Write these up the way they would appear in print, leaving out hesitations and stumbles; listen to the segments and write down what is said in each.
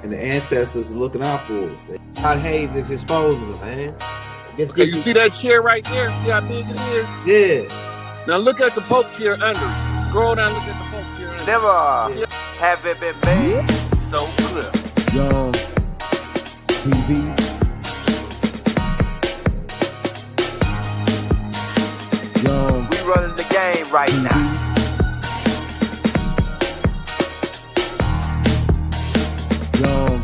and the ancestors are looking out for us. Todd Hayes is exposing them, man. Okay, you see that chair right there? See how big it is? Yeah. Now look at the poke chair under it. Scroll down, look at the poke chair under Never have it been made so clear. Young TV. Young. We running the game right now. Young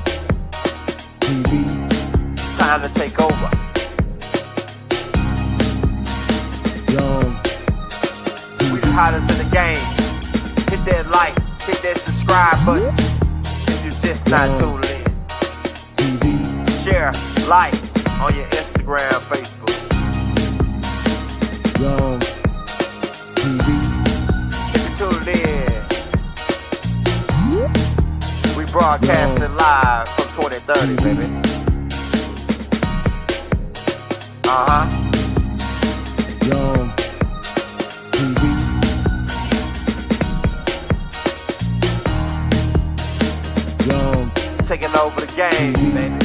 TV. Time to take over. Young We the hottest in the game. Hit that like, hit that subscribe button. If you just not tuned in. TV. Share, like on your Instagram, Facebook. Young TV. If you tuned in, we broadcasting live from 2030, baby. Young TV. Young Taking over the game, baby.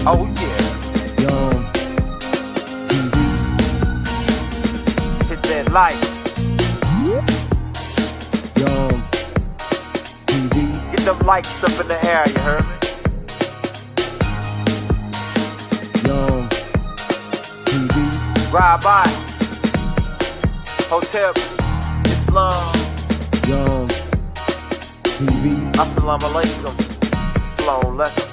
Oh yeah. Young TV. Hit that like. Young TV. Get them likes up in the air, you heard me? Young TV. Ride by. Hotel Islam. Young TV. Assalamu alaikum. Flown lesson.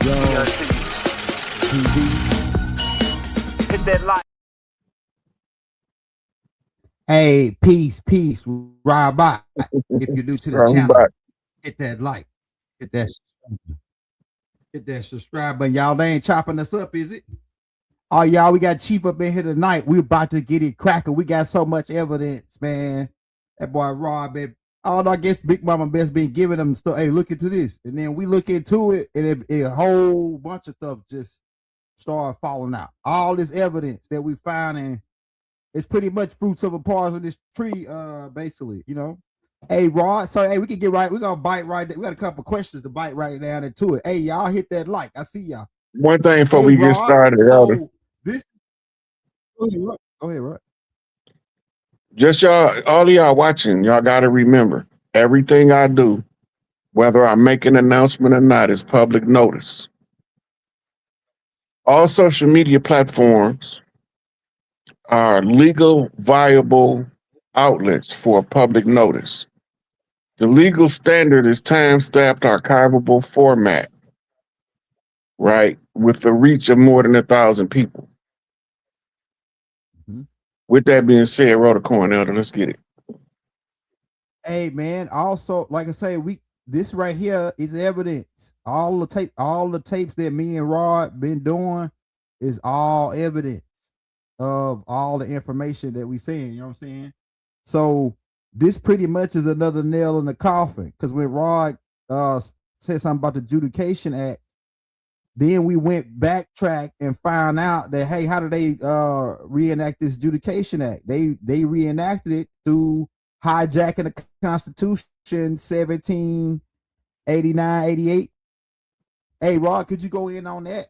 Young TV. Hit that like. Hey, peace, ride by. If you're new to the channel, hit that like, hit that subscribe button. Y'all, they ain't chopping us up, is it? Oh, y'all, we got Chief up in here tonight. We about to get it cracking. We got so much evidence, man. That boy Rob, man. I guess Big Mama Best been giving them stuff. Hey, look into this. And then we look into it, and a whole bunch of stuff just started falling out. All this evidence that we found, and it's pretty much fruits of a poison this tree, basically, you know. Hey, Rod, so hey, we can get right. We're gonna bite right there. We got a couple questions to bite right down into it. Hey, y'all hit that like. I see y'all. One thing before we get started, Elder. This go ahead, Rod. Just y'all, all of y'all watching, y'all gotta remember, everything I do, whether I make an announcement or not, is public notice. All social media platforms are legal, viable outlets for public notice. The legal standard is time-stamped archivable format, right? With the reach of more than 1,000 people. Mm-hmm. With that being said, roll the coin, Elder. Let's get it. Hey, man. Also, like I say, this right here is evidence. All the tapes that me and Rod been doing is all evidence of all the information that we seeing. You know what I'm saying? So this pretty much is another nail in the coffin, because when Rod said something about the Adjudication Act, then we went backtrack and found out that, hey, how did they reenact this Adjudication Act? They reenacted it through hijacking the Constitution 1789, 88. Hey, Rod, could you go in on that?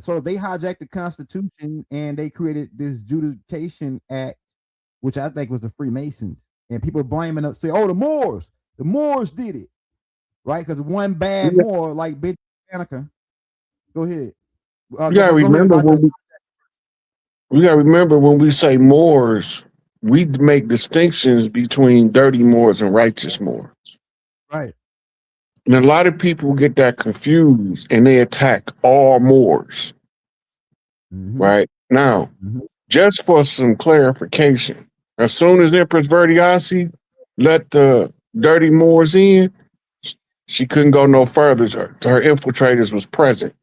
So they hijacked the Constitution and they created this Adjudication Act, which I think was the Freemasons. And people blaming us, say, oh, the Moors did it, right? Because one bad Moor like Banneker. Go ahead. You gotta remember when we say Moors, we make distinctions between dirty Moors and righteous Moors. Right. And a lot of people get that confused and they attack all Moors. Mm-hmm. Right now, just for some clarification, as soon as Empress Verdiasi let the dirty Moors in, she couldn't go no further. Her infiltrators was present.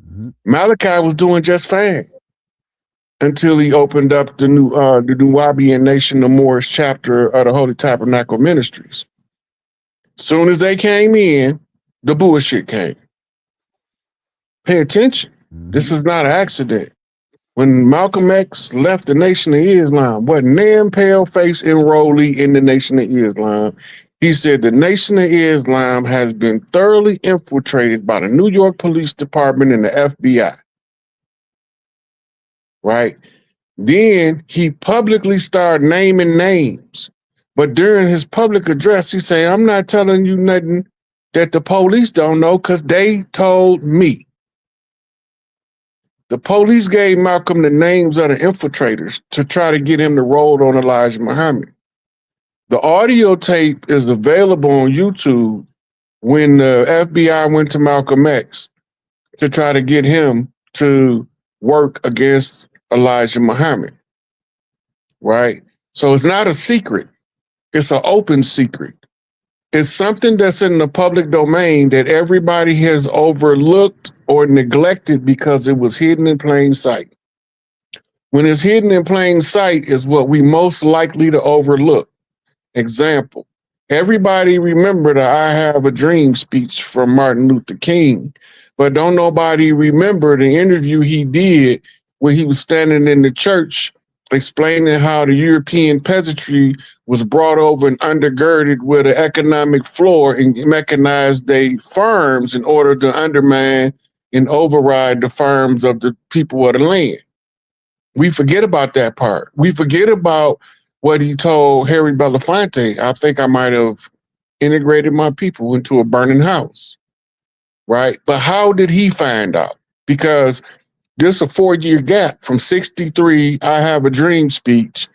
Mm-hmm. Malachi was doing just fine until he opened up the Nubian Nation of Moors chapter of the Holy Tabernacle Ministries. Soon as they came in, the bullshit came. Pay attention. This is not an accident. When Malcolm X left the Nation of Islam, what nan pale-face enrollee in the Nation of Islam, he said the Nation of Islam has been thoroughly infiltrated by the New York Police Department and the FBI. Right? Then he publicly started naming names. But during his public address, he said, I'm not telling you nothing that the police don't know because they told me. The police gave Malcolm the names of the infiltrators to try to get him to roll on Elijah Muhammad. The audio tape is available on YouTube when the FBI went to Malcolm X to try to get him to work against Elijah Muhammad, right? So it's not a secret. It's an open secret. It's something that's in the public domain that everybody has overlooked or neglected because it was hidden in plain sight. When it's hidden in plain sight is what we most likely to overlook. Example, everybody remember the I Have a Dream speech from Martin Luther King, but don't nobody remember the interview he did where he was standing in the church explaining how the European peasantry was brought over and undergirded with an economic floor and mechanized their farms in order to undermine and override the farms of the people of the land. We forget about that part. We forget about what he told Harry Belafonte. I think I might have integrated my people into a burning house, right? But how did he find out? Because there's a 4-year gap from 63, I Have a Dream speech,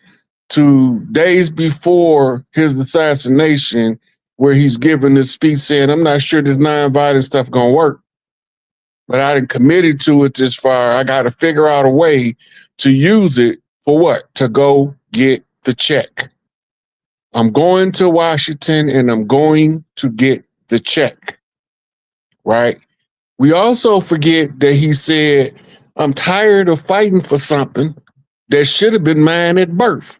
to days before his assassination, where he's giving this speech saying, I'm not sure this nonviolent stuff gonna work, but I done committed to it this far. I got to figure out a way to use it for what? To go get the check. I'm going to Washington and I'm going to get the check, right? We also forget that he said, I'm tired of fighting for something that should have been mine at birth.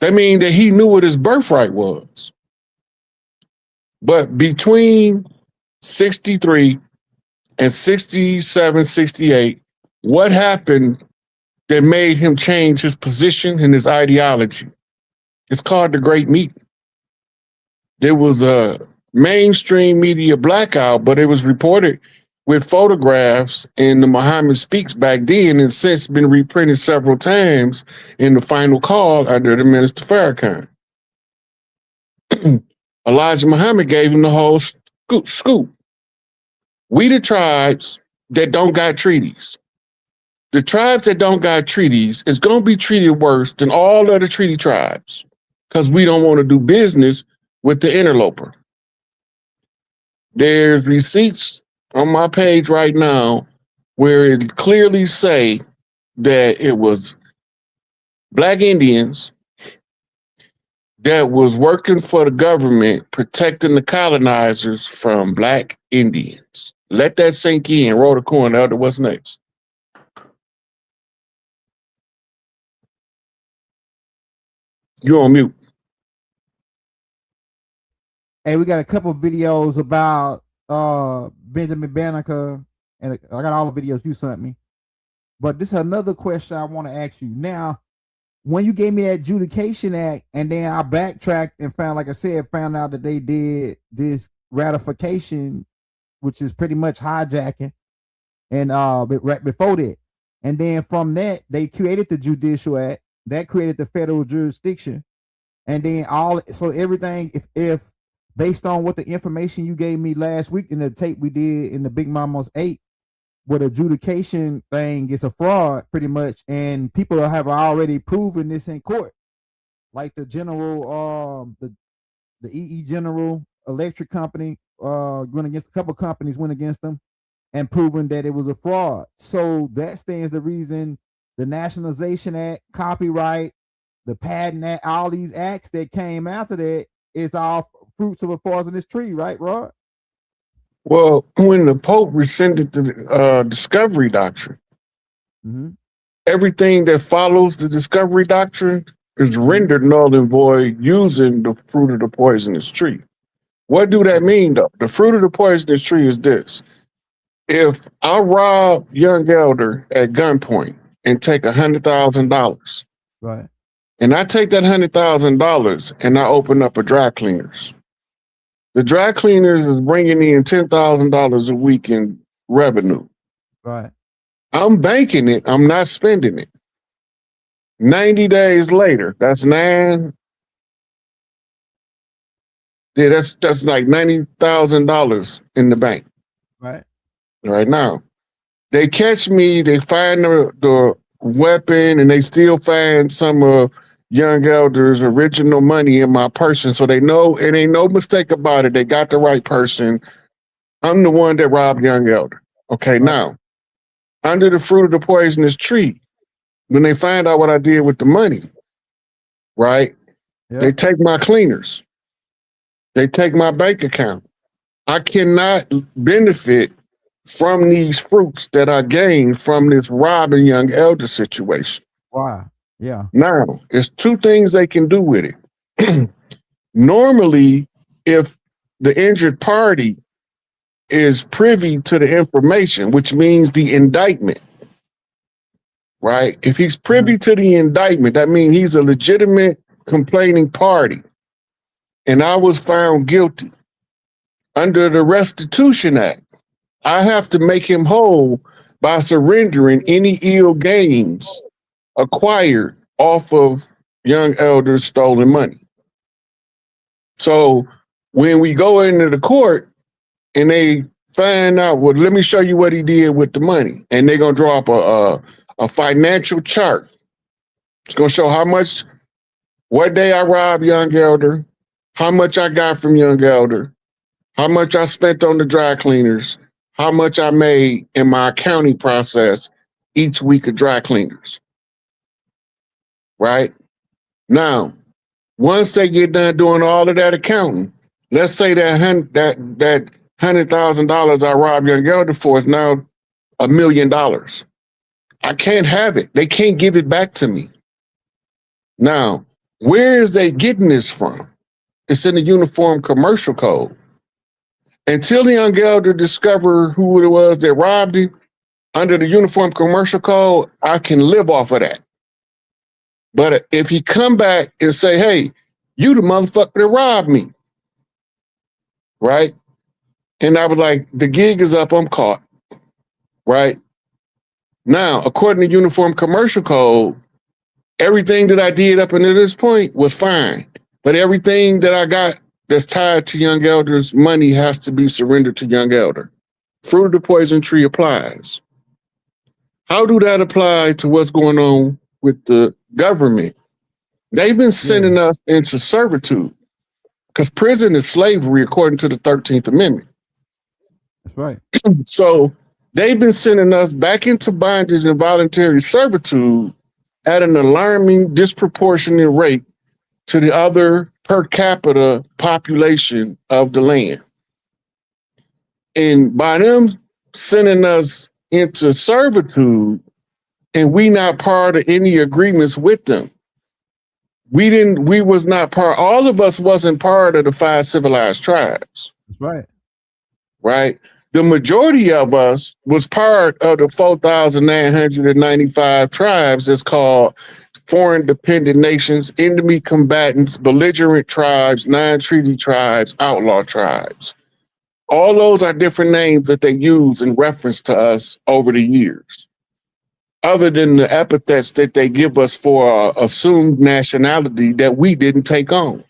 That means that he knew what his birthright was. But between 63 and 67, 68, what happened that made him change his position and his ideology? It's called the Great Meeting. There was a mainstream media blackout, but it was reported with photographs in the Muhammad Speaks back then and since been reprinted several times in the final call under the Minister Farrakhan. Elijah Muhammad gave him the whole scoop. We the tribes that don't got treaties. The tribes that don't got treaties is going to be treated worse than all other treaty tribes because we don't want to do business with the interloper. There's receipts on my page right now where it clearly say that it was Black Indians that was working for the government protecting the colonizers from Black Indians. Let that sink in. Roll the coin, Elder. What's next? You're on mute. Hey, we got a couple of videos about Benjamin Banneker, and I got all the videos you sent me. But this is another question I want to ask you. Now, when you gave me that Adjudication Act, and then I backtracked and found, like I said, found out that they did this ratification, which is pretty much hijacking, and right before that. And then from that, they created the Judicial Act, that created the federal jurisdiction. And then everything, if based on what the information you gave me last week in the tape we did in the Big Mama's 8, where the adjudication thing is a fraud pretty much, and people have already proven this in court, like the general, the EE General Electric Company went against a couple companies, went against them and proven that it was a fraud. So that stands the reason the Nationalization Act, copyright, the Patent Act, all these acts that came after that is all fruits of a poisonous tree, right, Rod? Well, when the Pope rescinded the Discovery Doctrine, everything that follows the Discovery Doctrine is rendered null and void using the fruit of the poisonous tree. What do that mean, though? The fruit of the poisonous tree is this. If I rob young elder at gunpoint and take $100,000, Right. and I take that $100,000 and I open up a dry cleaners, the dry cleaners is bringing in $10,000 a week in revenue. Right. I'm banking it. I'm not spending it. 90 days later, that's nine. Yeah, that's like $90,000 in the bank Right. right now. They catch me, they find the weapon, and they still find some of young elder's original money in my person. So they know it ain't no mistake about it. They got the right person. I'm the one that robbed young elder. Okay, Right. now, under the fruit of the poisonous tree, when they find out what I did with the money, right? They Yep. take my cleaners. They take my bank account. I cannot benefit from these fruits that I gained from this robbing young elder situation. Why? Yeah. Now, it's two things they can do with it. Normally, if the injured party is privy to the information, which means the indictment, right? If he's privy to the indictment, that means he's a legitimate complaining party. And I was found guilty under the Restitution Act. I have to make him whole by surrendering any ill gains acquired off of young elders' stolen money. So when we go into the court and they find out, well, let me show you what he did with the money, and they're gonna draw up a financial chart. It's gonna show how much, what day I robbed young elder, how much I got from young elder, how much I spent on the dry cleaners, how much I made in my accounting process each week of dry cleaners. Right? Now, once they get done doing all of that accounting, let's say that $100,000 I robbed young elder for is now $1 million. I can't have it. They can't give it back to me. Now, where is they getting this from? It's in the Uniform Commercial Code. Until the young elder discover who it was that robbed him, under the Uniform Commercial Code, I can live off of that. But if he come back and say, hey, you the motherfucker that robbed me, right? And I was like, the gig is up, I'm caught, right? Now, according to Uniform Commercial Code, everything that I did up until this point was fine. But everything that I got that's tied to young elder's money has to be surrendered to young elder. Fruit of the poison tree applies. How do that apply to what's going on with the government? They've been sending us into servitude because prison is slavery according to the 13th Amendment. That's right. So they've been sending us back into bondage and voluntary servitude at an alarming, disproportionate rate to the other per capita population of the land. And by them sending us into servitude, and we not part of any agreements with them, we was not part, all of us wasn't part of the 5 civilized tribes. That's right. Right? The majority of us was part of the 4,995 tribes that's called foreign dependent nations, enemy combatants, belligerent tribes, non-treaty tribes, outlaw tribes. All those are different names that they use in reference to us over the years, other than the epithets that they give us for assumed nationality that we didn't take on.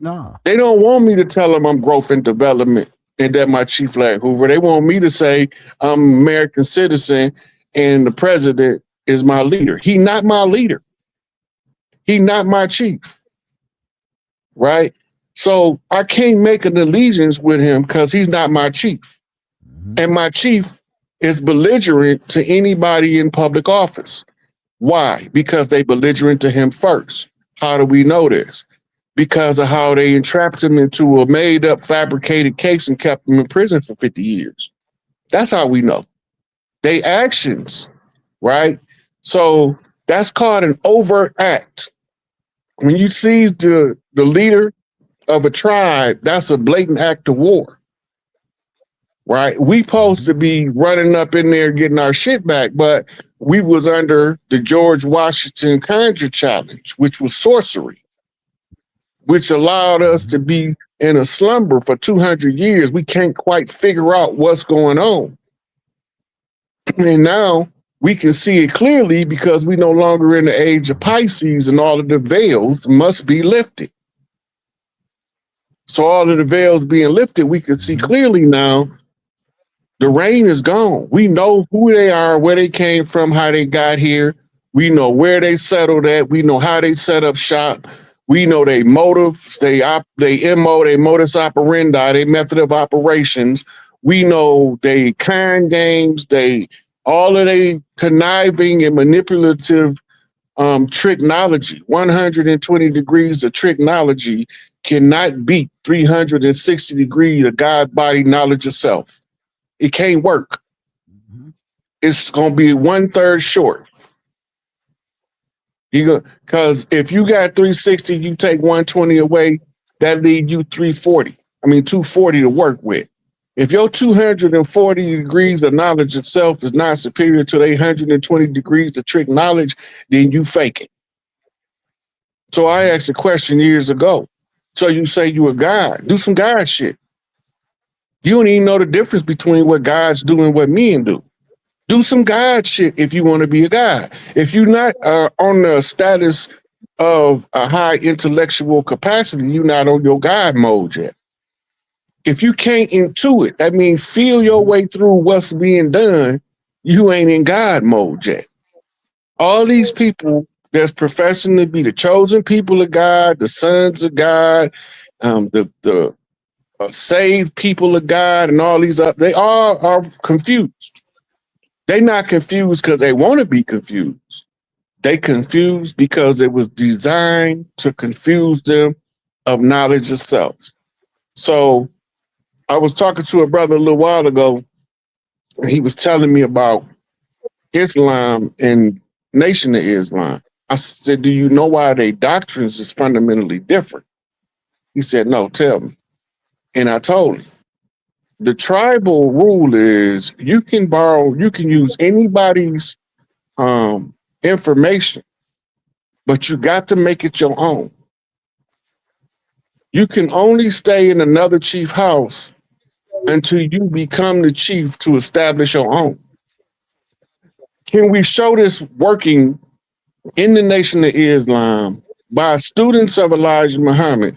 No. They don't want me to tell them I'm growth and development and that my chief Larry Hoover. They want me to say I'm an American citizen and the president is my leader. He not my leader. He not my chief, right? So I can't make an allegiance with him because he's not my chief. Mm-hmm. And my chief is belligerent to anybody in public office. Why? Because they belligerent to him first. How do we know this? Because of how they entrapped him into a made-up, fabricated case and kept him in prison for 50 years. That's how we know. They actions, right? So that's called an overt act. When you seize the leader of a tribe, that's a blatant act of war. right? We supposed to be running up in there getting our shit back, but we was under the George Washington Conjure Challenge, which was sorcery, which allowed us to be in a slumber for 200 years. We can't quite figure out what's going on. And now we can see it clearly because we no longer in the age of Pisces and all of the veils must be lifted. So all of the veils being lifted, we can see clearly now the rain is gone. We know who they are, where they came from, how they got here. We know where they settled at. We know how they set up shop. We know their motives, they MO, their modus operandi, their method of operations. We know they kind games, all of their conniving and manipulative tricknology. 120 degrees of tricknology cannot beat 360 degrees of God body knowledge of self. It can't work. It's going to be 1/3 short. Because if you got 360, you take 120 away, that leaves you 240 to work with. If your 240 degrees of knowledge itself is not superior to the 120 degrees of trick knowledge, then you fake it. So I asked a question years ago. So you say you a God, do some God shit. You don't even know the difference between what gods do and what men do. Do some God shit if you want to be a God. If you're not on the status of a high intellectual capacity, you're not on your God mode yet. If you can't intuit, that means feel your way through what's being done, you ain't in God mode yet. All these people that's professing to be the chosen people of God, the sons of God, the saved people of God, and all these, they all are confused. They're not confused because they want to be confused. They confused because it was designed to confuse them of knowledge of self. So I was talking to a brother a little while ago, and he was telling me about Islam and Nation of Islam. I said, do you know why their doctrines is fundamentally different? He said, no, tell me. And I told him. The tribal rule is you can use anybody's information, but you got to make it your own. You can only stay in another chief house until you become the chief to establish your own. Can we show this working in the Nation of Islam by students of Elijah Muhammad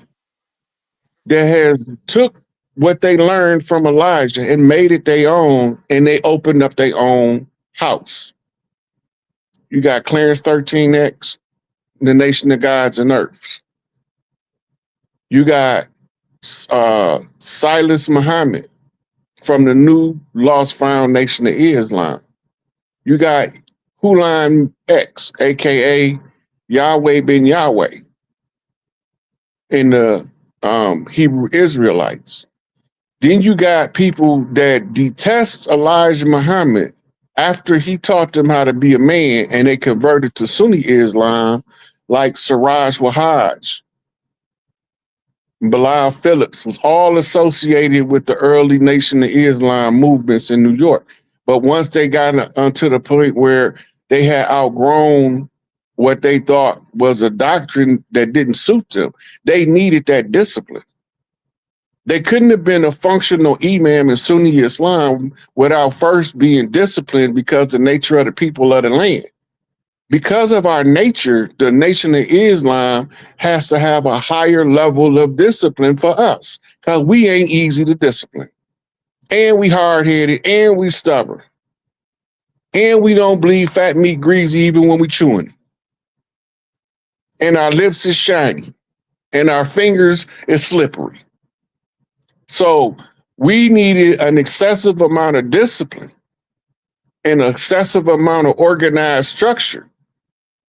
that has took what they learned from Elijah and made it their own, and they opened up their own house? You got Clarence 13X, the Nation of Gods and Earths. You got Silas Muhammad from the new Lost Found Nation of Islam. You got Hulan X, aka Yahweh ben Yahweh, in the Hebrew Israelites. Then you got people that detest Elijah Muhammad after he taught them how to be a man, and they converted to Sunni Islam, like Siraj Wahhaj. Bilal Phillips was all associated with the early Nation of Islam movements in New York. But once they got to the point where they had outgrown what they thought was a doctrine that didn't suit them, they needed that discipline. They couldn't have been a functional imam in Sunni Islam without first being disciplined because of the nature of the people of the land. Because of our nature, the Nation of Islam has to have a higher level of discipline for us because we ain't easy to discipline. And we hard-headed, and we stubborn. And we don't bleed fat meat greasy even when we chewing it. And our lips is shiny, and our fingers is slippery. So we needed an excessive amount of discipline and an excessive amount of organized structure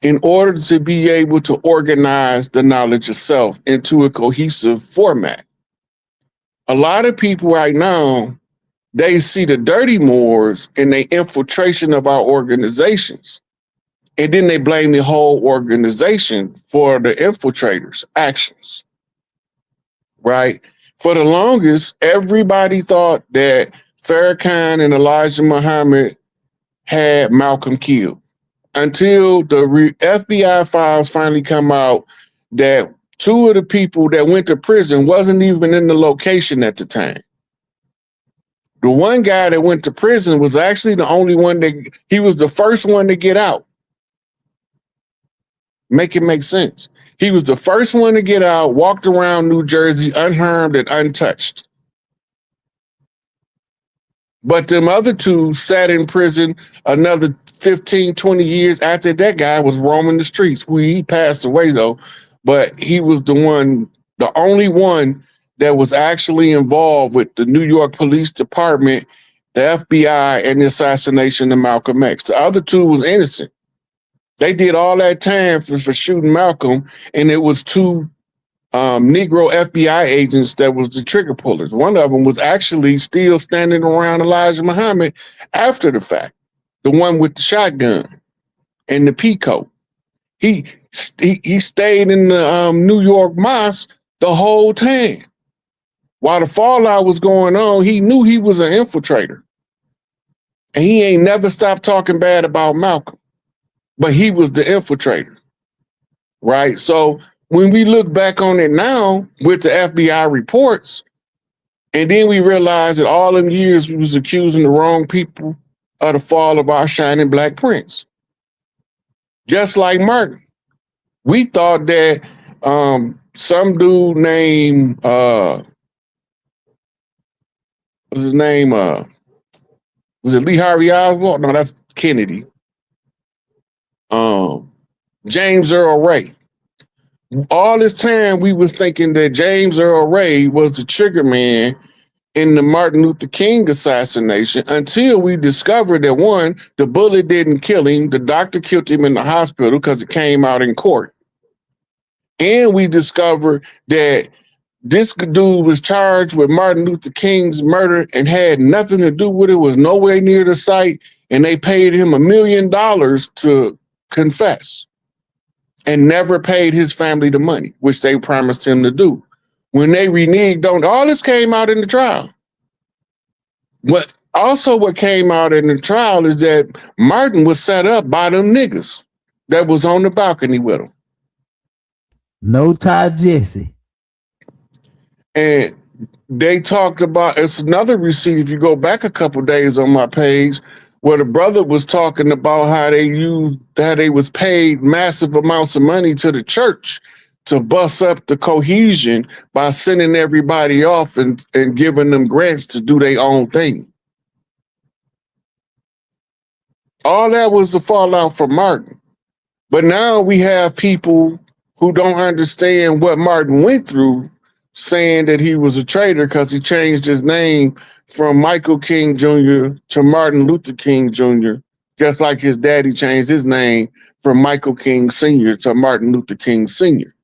in order to be able to organize the knowledge of self into a cohesive format. A lot of people right now, they see the dirty Moors in the infiltration of our organizations. And then they blame the whole organization for the infiltrators' actions, right? For the longest, everybody thought that Farrakhan and Elijah Muhammad had Malcolm killed until the FBI files finally come out that two of the people that went to prison wasn't even in the location at the time. The one guy that went to prison was actually the only one he was the first one to get out. Make it make sense. He was the first one to get out, walked around New Jersey unharmed and untouched. But them other two sat in prison another 15, 20 years after that guy was roaming the streets. He passed away though, but he was the only one that was actually involved with the New York Police Department, the FBI, and the assassination of Malcolm X. The other two was innocent. They did all that time for shooting Malcolm, and it was two Negro FBI agents that was the trigger pullers. One of them was actually still standing around Elijah Muhammad after the fact. The one with the shotgun and the peacoat. He stayed in the New York mosque the whole time. While the fallout was going on, he knew he was an infiltrator. And he ain't never stopped talking bad about Malcolm. But he was the infiltrator, right? So when we look back on it now with the FBI reports, and then we realize that all them years we was accusing the wrong people of the fall of our shining black prince. Just like Martin. We thought that some dude named, what's his name? Was it Lee Harvey Oswald? No, that's Kennedy. James Earl Ray. All this time we was thinking that James Earl Ray was the trigger man in the Martin Luther King assassination until we discovered that one, the bullet didn't kill him. The doctor killed him in the hospital because it came out in court. And we discovered that this dude was charged with Martin Luther King's murder and had nothing to do with it, was nowhere near the site, and they paid him $1 million to confess and never paid his family the money, which they promised him to do. When they reneged on, all this came out in the trial. What came out in the trial is that Martin was set up by them niggas that was on the balcony with him. No Ty Jesse. And they talked about, it's another receipt, if you go back a couple days on my page, where the brother was talking about how they was paid massive amounts of money to the church to bust up the cohesion by sending everybody off and giving them grants to do their own thing. All that was the fallout from Martin. But now we have people who don't understand what Martin went through saying that he was a traitor because he changed his name from Michael King Jr. to Martin Luther King Jr., just like his daddy changed his name from Michael King Sr. to Martin Luther King Sr.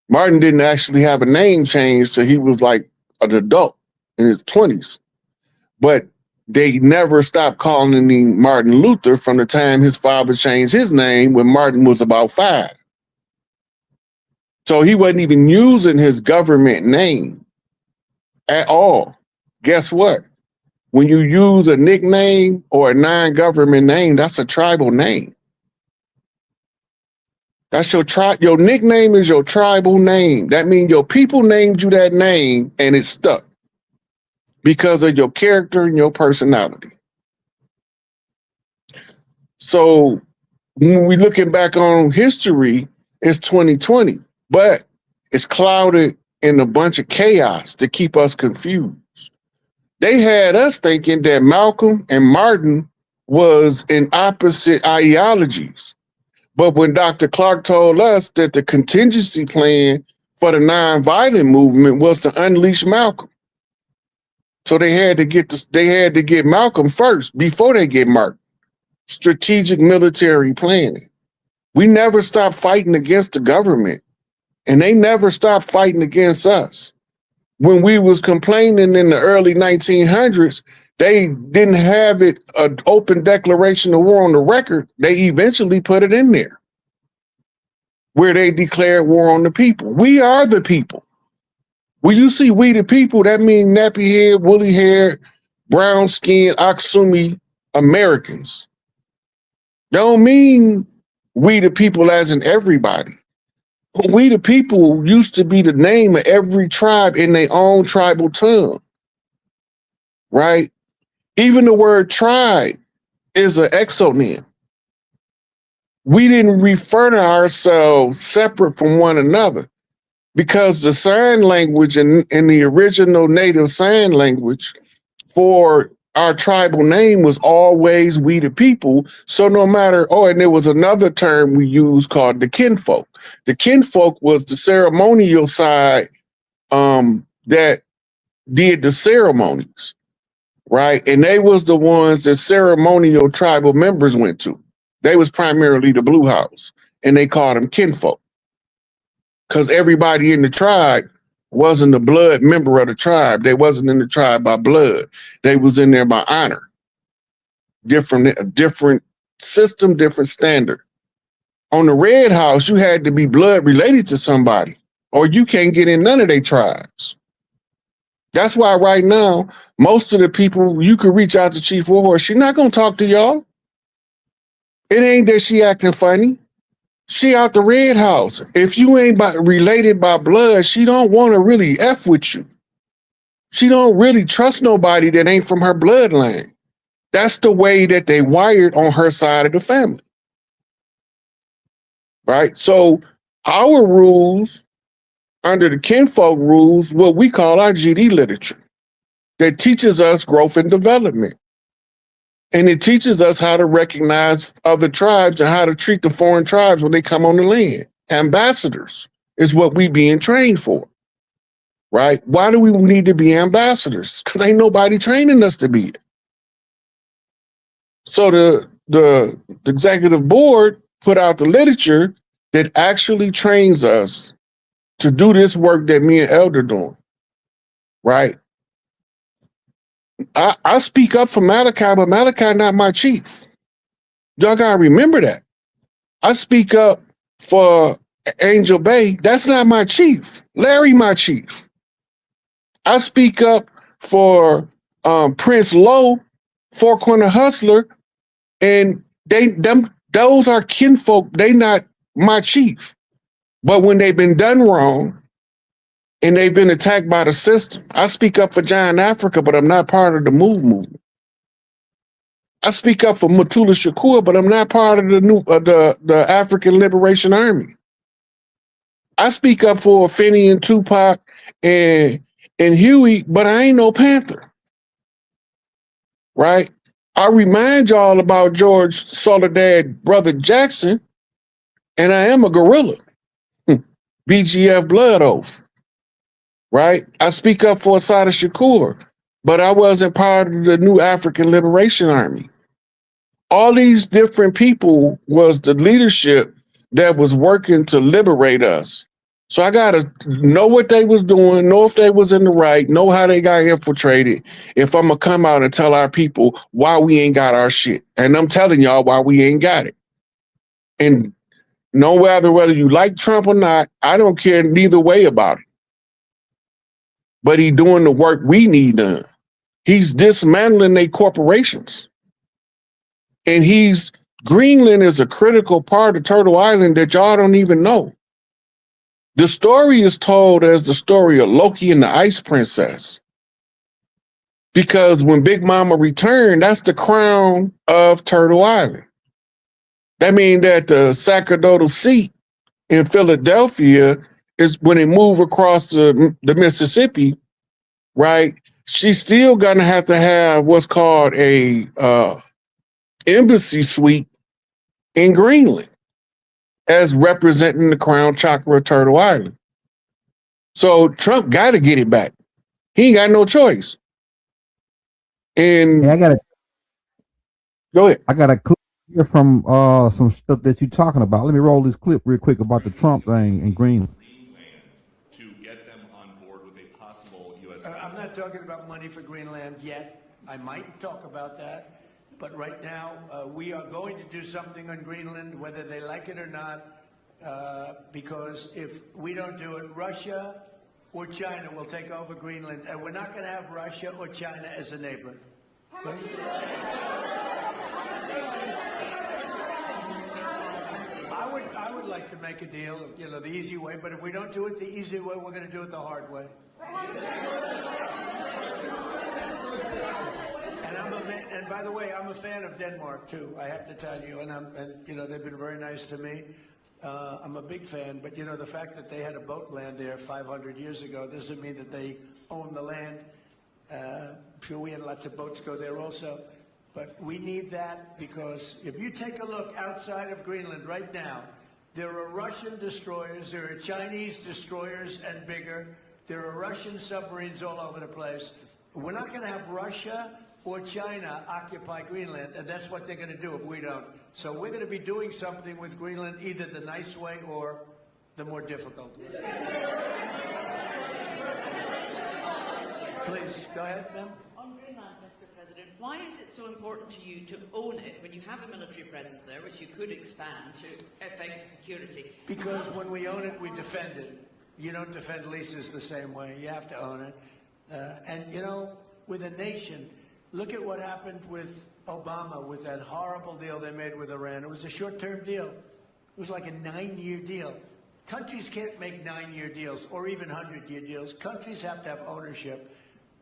Martin didn't actually have a name change till he was like an adult in his 20s. But they never stopped calling him Martin Luther from the time his father changed his name when Martin was about 5. So he wasn't even using his government name at all. Guess what? When you use a nickname or a non-government name, that's a tribal name. That's your nickname is your tribal name. That means your people named you that name and it stuck because of your character and your personality. So when we're looking back on history, it's 2020, but it's clouded in a bunch of chaos to keep us confused. They had us thinking that Malcolm and Martin was in opposite ideologies. But when Dr. Clark told us that the contingency plan for the nonviolent movement was to unleash Malcolm. So they had to get Malcolm first before they get Martin. Strategic military planning. We never stopped fighting against the government, and they never stopped fighting against us. When we was complaining in the early 1900s, they didn't have it an open declaration of war on the record. They eventually put it in there where they declared war on the people. We are the people. When you see we the people, that means nappy head, woolly hair, brown-skinned Aksumi Americans. Don't mean we the people as in everybody. We the people used to be the name of every tribe in their own tribal tongue, right? Even the word tribe is an exonym. We didn't refer to ourselves separate from one another because the sign language in the original native sign language for our tribal name was always we the people. So no matter, and there was another term we used called the kinfolk. The kinfolk was the ceremonial side that did the ceremonies, right? And they was the ones that ceremonial tribal members went to. They was primarily the Blue House, and they called them kinfolk because everybody in the tribe wasn't a blood member of the tribe. They wasn't in the tribe by blood. They was in there by honor. Different system, different standard. On the Red House, you had to be blood related to somebody, or you can't get in none of their tribes. That's why right now, most of the people, you could reach out to Chief Warhorse, she's not gonna talk to y'all. It ain't that she acting funny. She out the Red House. If you ain't related by blood, she don't want to really F with you. She don't really trust nobody that ain't from her bloodline. That's the way that they wired on her side of the family. Right? So our rules, under the kinfolk rules, what we call our GD literature, that teaches us growth and development. And it teaches us how to recognize other tribes and how to treat the foreign tribes when they come on the land. Ambassadors is what we being trained for, right? Why do we need to be ambassadors? Because ain't nobody training us to be it. So the executive board put out the literature that actually trains us to do this work that me and Elder doing, right? I speak up for Malachi, but Malachi not my chief. Y'all gotta remember that. I speak up for Angel Bay. That's not my chief. Larry, my chief. I speak up for Prince Lowe, Four Corner Hustler, and those are kinfolk. They not my chief. But when they've been done wrong, and they've been attacked by the system. I speak up for Giant Africa, but I'm not part of the movement. I speak up for Mutula Shakur, but I'm not part of the African Liberation Army. I speak up for Finney and Tupac and Huey, but I ain't no Panther. Right? I remind y'all about George Soledad Brother Jackson, and I am a gorilla. BGF Blood Oath. Right? I speak up for Assata Shakur, but I wasn't part of the new African Liberation Army. All these different people was the leadership that was working to liberate us. So I got to know what they was doing, know if they was in the right, know how they got infiltrated, if I'm going to come out and tell our people why we ain't got our shit. And I'm telling y'all why we ain't got it. And no matter whether you like Trump or not, I don't care neither way about it. But he's doing the work we need done. He's dismantling their corporations. And Greenland is a critical part of Turtle Island that y'all don't even know. The story is told as the story of Loki and the Ice Princess. Because when Big Mama returned, that's the crown of Turtle Island. That means that the sacerdotal seat in Philadelphia is when they move across the Mississippi, right? She's still gonna have to have what's called a embassy suite in Greenland as representing the crown chakra of Turtle Island. So Trump got to get it back. He ain't got no choice. And go ahead. I got a clip here from some stuff that you're talking about. Let me roll this clip real quick about the Trump thing in Greenland. To get them on board with a possible U.S. I'm not talking about money for Greenland yet. I might talk about that. But right now, we are going to do something on Greenland, whether they like it or not, because if we don't do it, Russia or China will take over Greenland, and we're not going to have Russia or China as a neighbor. I would like to make a deal, you know, the easy way, but if we don't do it the easy way, we're going to do it the hard way. And by the way, I'm a fan of Denmark too. I have to tell you, and you know, they've been very nice to me. I'm a big fan, but you know, the fact that they had a boat land there 500 years ago doesn't mean that they own the land. I'm sure we had lots of boats go there also, but we need that because if you take a look outside of Greenland right now, there are Russian destroyers, there are Chinese destroyers and bigger, there are Russian submarines all over the place. We're not going to have Russia or China occupy Greenland, and that's what they're going to do if we don't. So we're going to be doing something with Greenland, either the nice way or the more difficult way. Please, go ahead, ma'am. On Greenland, Mr. President, why is it so important to you to own it when you have a military presence there, which you could expand to affect security? Because when we own it, we defend it. You don't defend leases the same way. You have to own it. And, you know, with a nation, look at what happened with Obama, with that horrible deal they made with Iran. It was a short-term deal. It was like a 9-year deal. Countries can't make 9-year deals or even 100-year deals. Countries have to have ownership.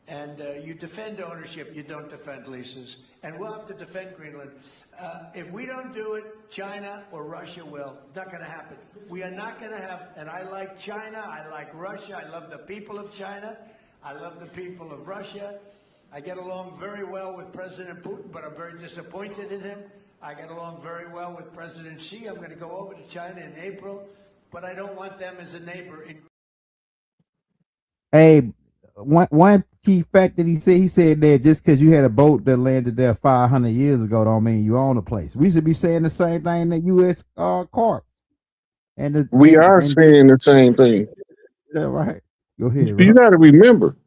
And you defend ownership, you don't defend leases. And we'll have to defend Greenland. If we don't do it, China or Russia will. Not going to happen. We are not going to have, and I like China, I like Russia, I love the people of China, I love the people of Russia. I get along very well with President Putin, but I'm very disappointed in him. I get along very well with President Xi. I'm going to go over to China in April, but I don't want them as a neighbor. Hey, one key fact that he said that just because you had a boat that landed there 500 years ago don't mean you own the place. We should be saying the same thing that U.S. Corp. And we are saying the same thing. Yeah, right. Go ahead. You got to remember,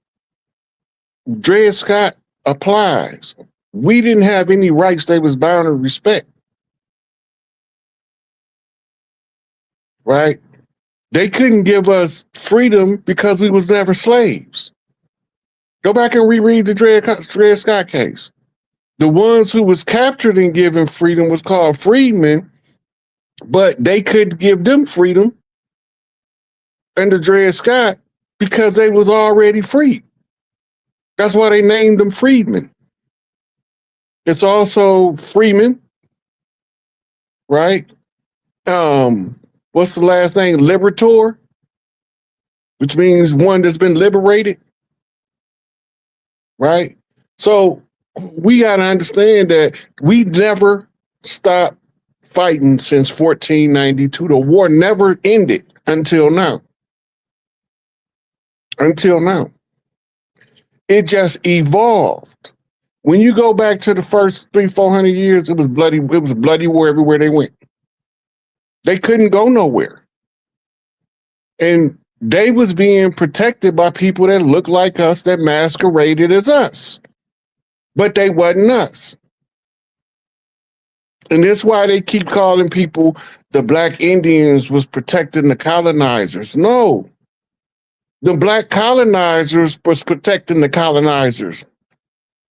Dred Scott applies. We didn't have any rights they was bound to respect. Right? They couldn't give us freedom because we was never slaves. Go back and reread the Dred Scott case. The ones who was captured and given freedom was called freedmen, but they couldn't give them freedom under Dred Scott because they was already free. That's why they named them freedmen. It's also freeman, right? What's the last name? Liberator, which means one that's been liberated, right? So we got to understand that we never stopped fighting since 1492. The war never ended until now. Until now. It just evolved. When you go back to the first 300-400 years, it was bloody war everywhere they went. They couldn't go nowhere. And they was being protected by people that looked like us, that masqueraded as us. But they wasn't us. And that's why they keep calling people the Black Indians was protecting the colonizers. No. The Black colonizers was protecting the colonizers.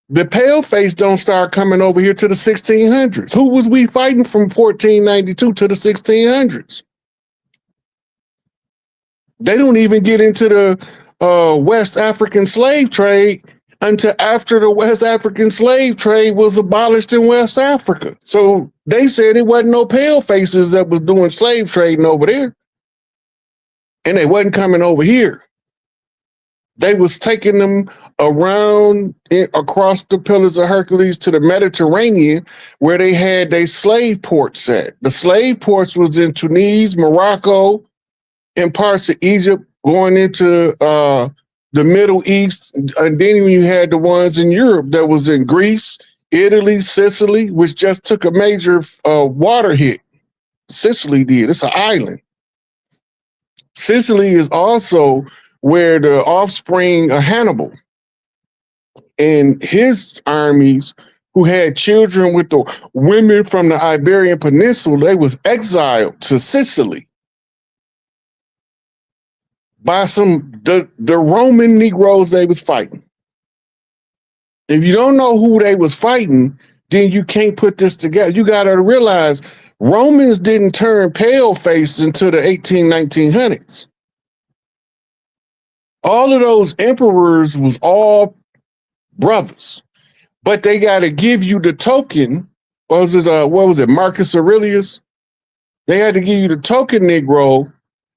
The paleface don't start coming over here to the 1600s. Who was we fighting from 1492 to the 1600s? They don't even get into the West African slave trade until after the West African slave trade was abolished in West Africa. So they said it wasn't no palefaces that was doing slave trading over there. And they wasn't coming over here. They was taking them around across the Pillars of Hercules to the Mediterranean, where they had their slave ports at. The slave ports was in Tunis, Morocco, and parts of Egypt, going into the Middle East. And then you had the ones in Europe that was in Greece, Italy, Sicily, which just took a major water hit. Sicily did. It's an island. Sicily is also where the offspring of Hannibal and his armies, who had children with the women from the Iberian Peninsula, they was exiled to Sicily by the Roman Negroes they was fighting. If you don't know who they was fighting, then you can't put this together. You got to realize Romans didn't turn pale-faced until the 1900s. All of those emperors was all brothers, but they got to give you the token. What was it, Marcus Aurelius? They had to give you the token Negro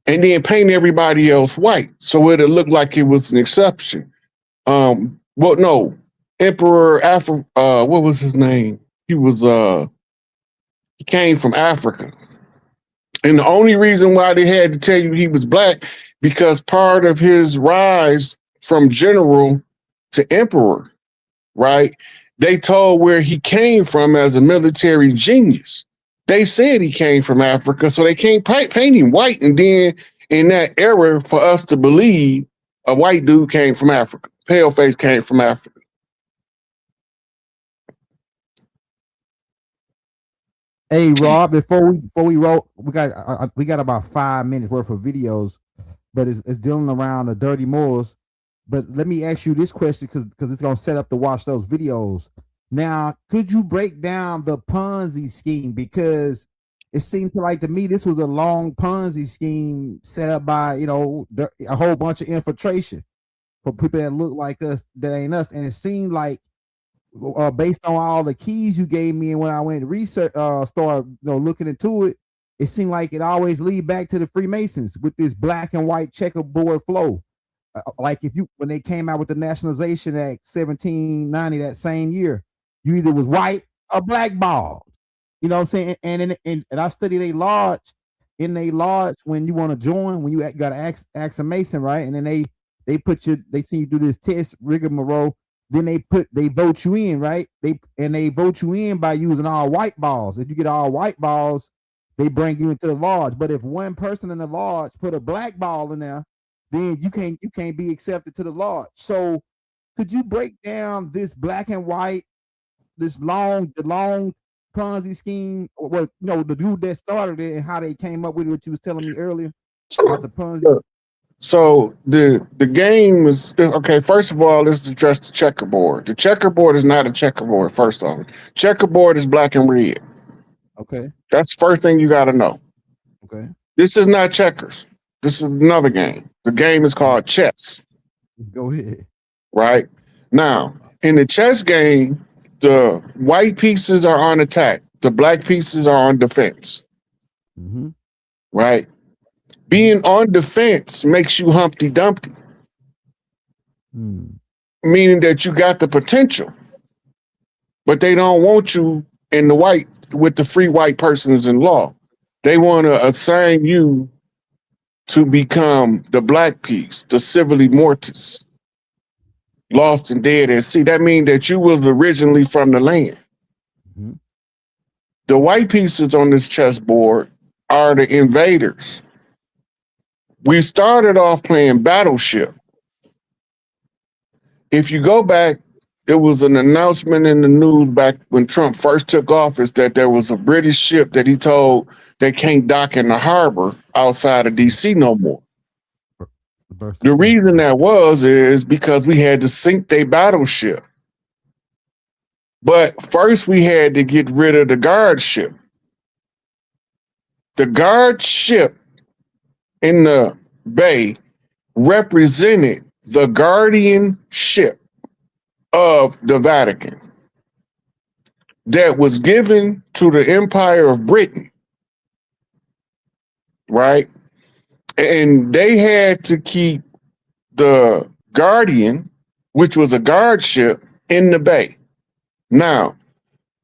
and then paint everybody else white. So it'll look like it was an exception. Emperor what was his name? He came from Africa. And the only reason why they had to tell you he was black, because part of his rise from general to emperor, right? They told where he came from as a military genius. They said he came from Africa, so they can't paint him white. And then in that era, for us to believe a white dude came from Africa, paleface came from Africa. Hey Rob, before we roll, we got about 5 minutes worth of videos, but it's dealing around the dirty Moors. But let me ask you this question, because it's gonna set up to watch those videos. Now, could you break down the Ponzi scheme? Because it seemed to me this was a long Ponzi scheme set up by a whole bunch of infiltration for people that look like us that ain't us, and it seemed like based on all the keys you gave me, and when I went to research, started looking into it, it seemed like it always lead back to the Freemasons with this black and white checkerboard flow. Like when they came out with the Nationalization Act 1790 that same year, you either was white or blackballed. You know what I'm saying? And I studied a lodge. In a lodge, when you want to join, when you got to ask a Mason, right? And then they see you do this test rigmarole. Then they vote you in, right? They vote you in by using all white balls. If you get all white balls, they bring you into the lodge. But if one person in the lodge put a black ball in there, then you can't be accepted to the lodge. So could you break down this black and white, the long Ponzi scheme, or the dude that started it and how they came up with it, what you was telling me earlier about the Ponzi? So the game is okay. First of all, let's address the checkerboard. The checkerboard is not a checkerboard. First off, checkerboard is black and red. Okay, that's the first thing you got to know. Okay, this is not checkers. This is another game. The game is called chess. Go ahead. Right now, in the chess game, the white pieces are on attack. The black pieces are on defense. Mm-hmm. Right. Being on defense makes you Humpty Dumpty, meaning that you got the potential, but they don't want you in the white with the free white persons in law. They want to assign you to become the black piece, the civilly mortis, lost and dead at sea. That means that you was originally from the land. Mm-hmm. The white pieces on this chessboard are the invaders. We started off playing Battleship. If you go back, there was an announcement in the news back when Trump first took office that there was a British ship that he told they can't dock in the harbor outside of DC no more. The reason that is because we had to sink their battleship. But first we had to get rid of the guard ship. The guard ship in the bay represented the guardian ship of the Vatican that was given to the Empire of Britain, right? And they had to keep the guardian, which was a guard ship, in the bay. Now,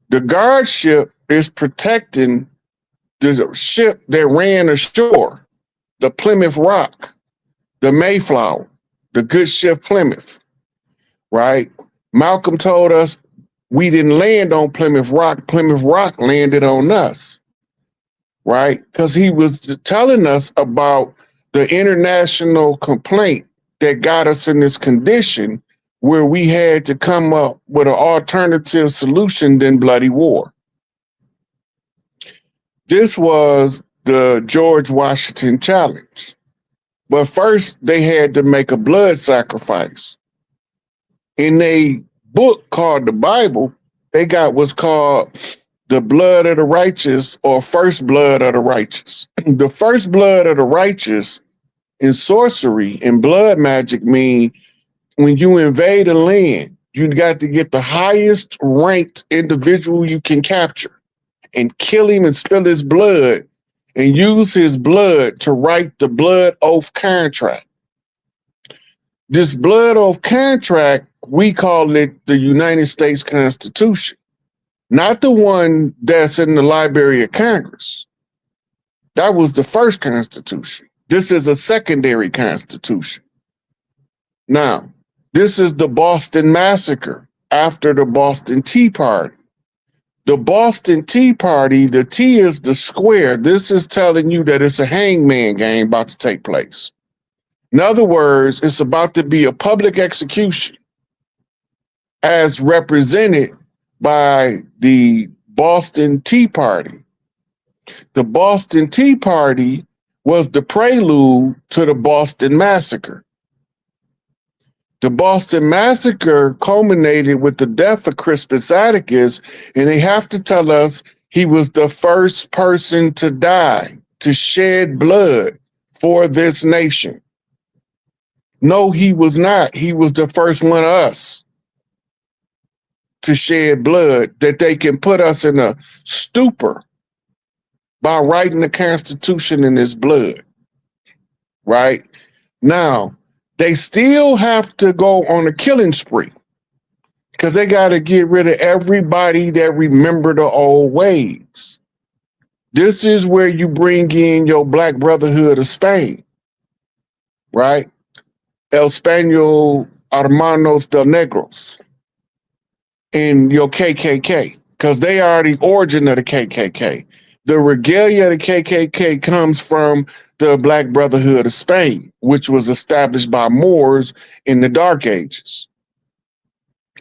the guard ship is protecting the ship that ran ashore. The Plymouth Rock, the Mayflower, the good ship Plymouth, right? Malcolm told us we didn't land on Plymouth Rock. Plymouth Rock landed on us, right? Because he was telling us about the international complaint that got us in this condition where we had to come up with an alternative solution than bloody war. This was the George Washington challenge. But first, they had to make a blood sacrifice. And they book called the Bible, they got what's called the blood of the righteous or first blood of the righteous. The first blood of the righteous in sorcery and blood magic mean when you invade a land, you got to get the highest ranked individual you can capture and kill him and spill his blood and use his blood to write the blood oath contract. This blood oath contract, we call it the United States Constitution, not the one that's in the Library of Congress. That was the first Constitution. This is a secondary Constitution. Now, this is the Boston Massacre after the Boston Tea Party. The Boston Tea Party, the T is the square. This is telling you that it's a hangman game about to take place. In other words, it's about to be a public execution as represented by the Boston Tea Party. The Boston Tea Party was the prelude to the Boston Massacre. The Boston Massacre culminated with the death of Crispus Attucks, and they have to tell us he was the first person to die, to shed blood for this nation. No, he was not. He was the first one of us to shed blood, that they can put us in a stupor by writing the Constitution in his blood. Right? Now, they still have to go on a killing spree because they got to get rid of everybody that remember the old ways. This is where you bring in your Black Brotherhood of Spain, right? El Español Hermanos del Negros and your KKK, because they are the origin of the KKK. The regalia of the KKK comes from the Black Brotherhood of Spain, which was established by Moors in the Dark Ages.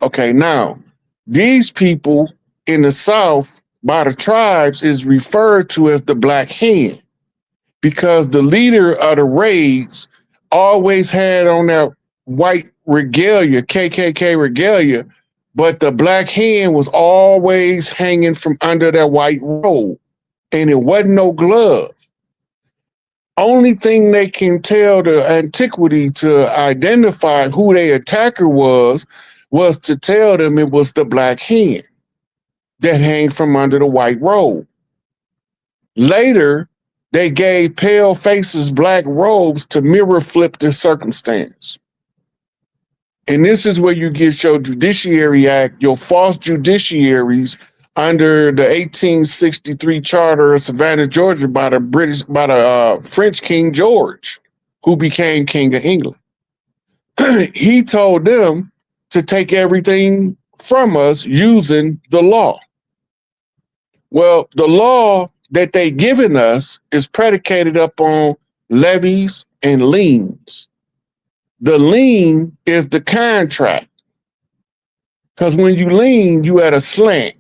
Okay, now, these people in the South by the tribes is referred to as the Black Hand because the leader of the raids always had on that white regalia, KKK regalia, but the Black Hand was always hanging from under that white robe, and it wasn't no glove. Only thing they can tell the antiquity to identify who their attacker was to tell them it was the Black Hand that hang from under the white robe. Later, they gave pale faces black robes to mirror flip the circumstance. And this is where you get your Judiciary Act, your false judiciaries under the 1863 Charter of Savannah, Georgia by the French King George, who became King of England. He told them to take everything from us using the law. Well, the law that they given us is predicated upon levies and liens. The lien is the contract. Because when you lien, you at a slant.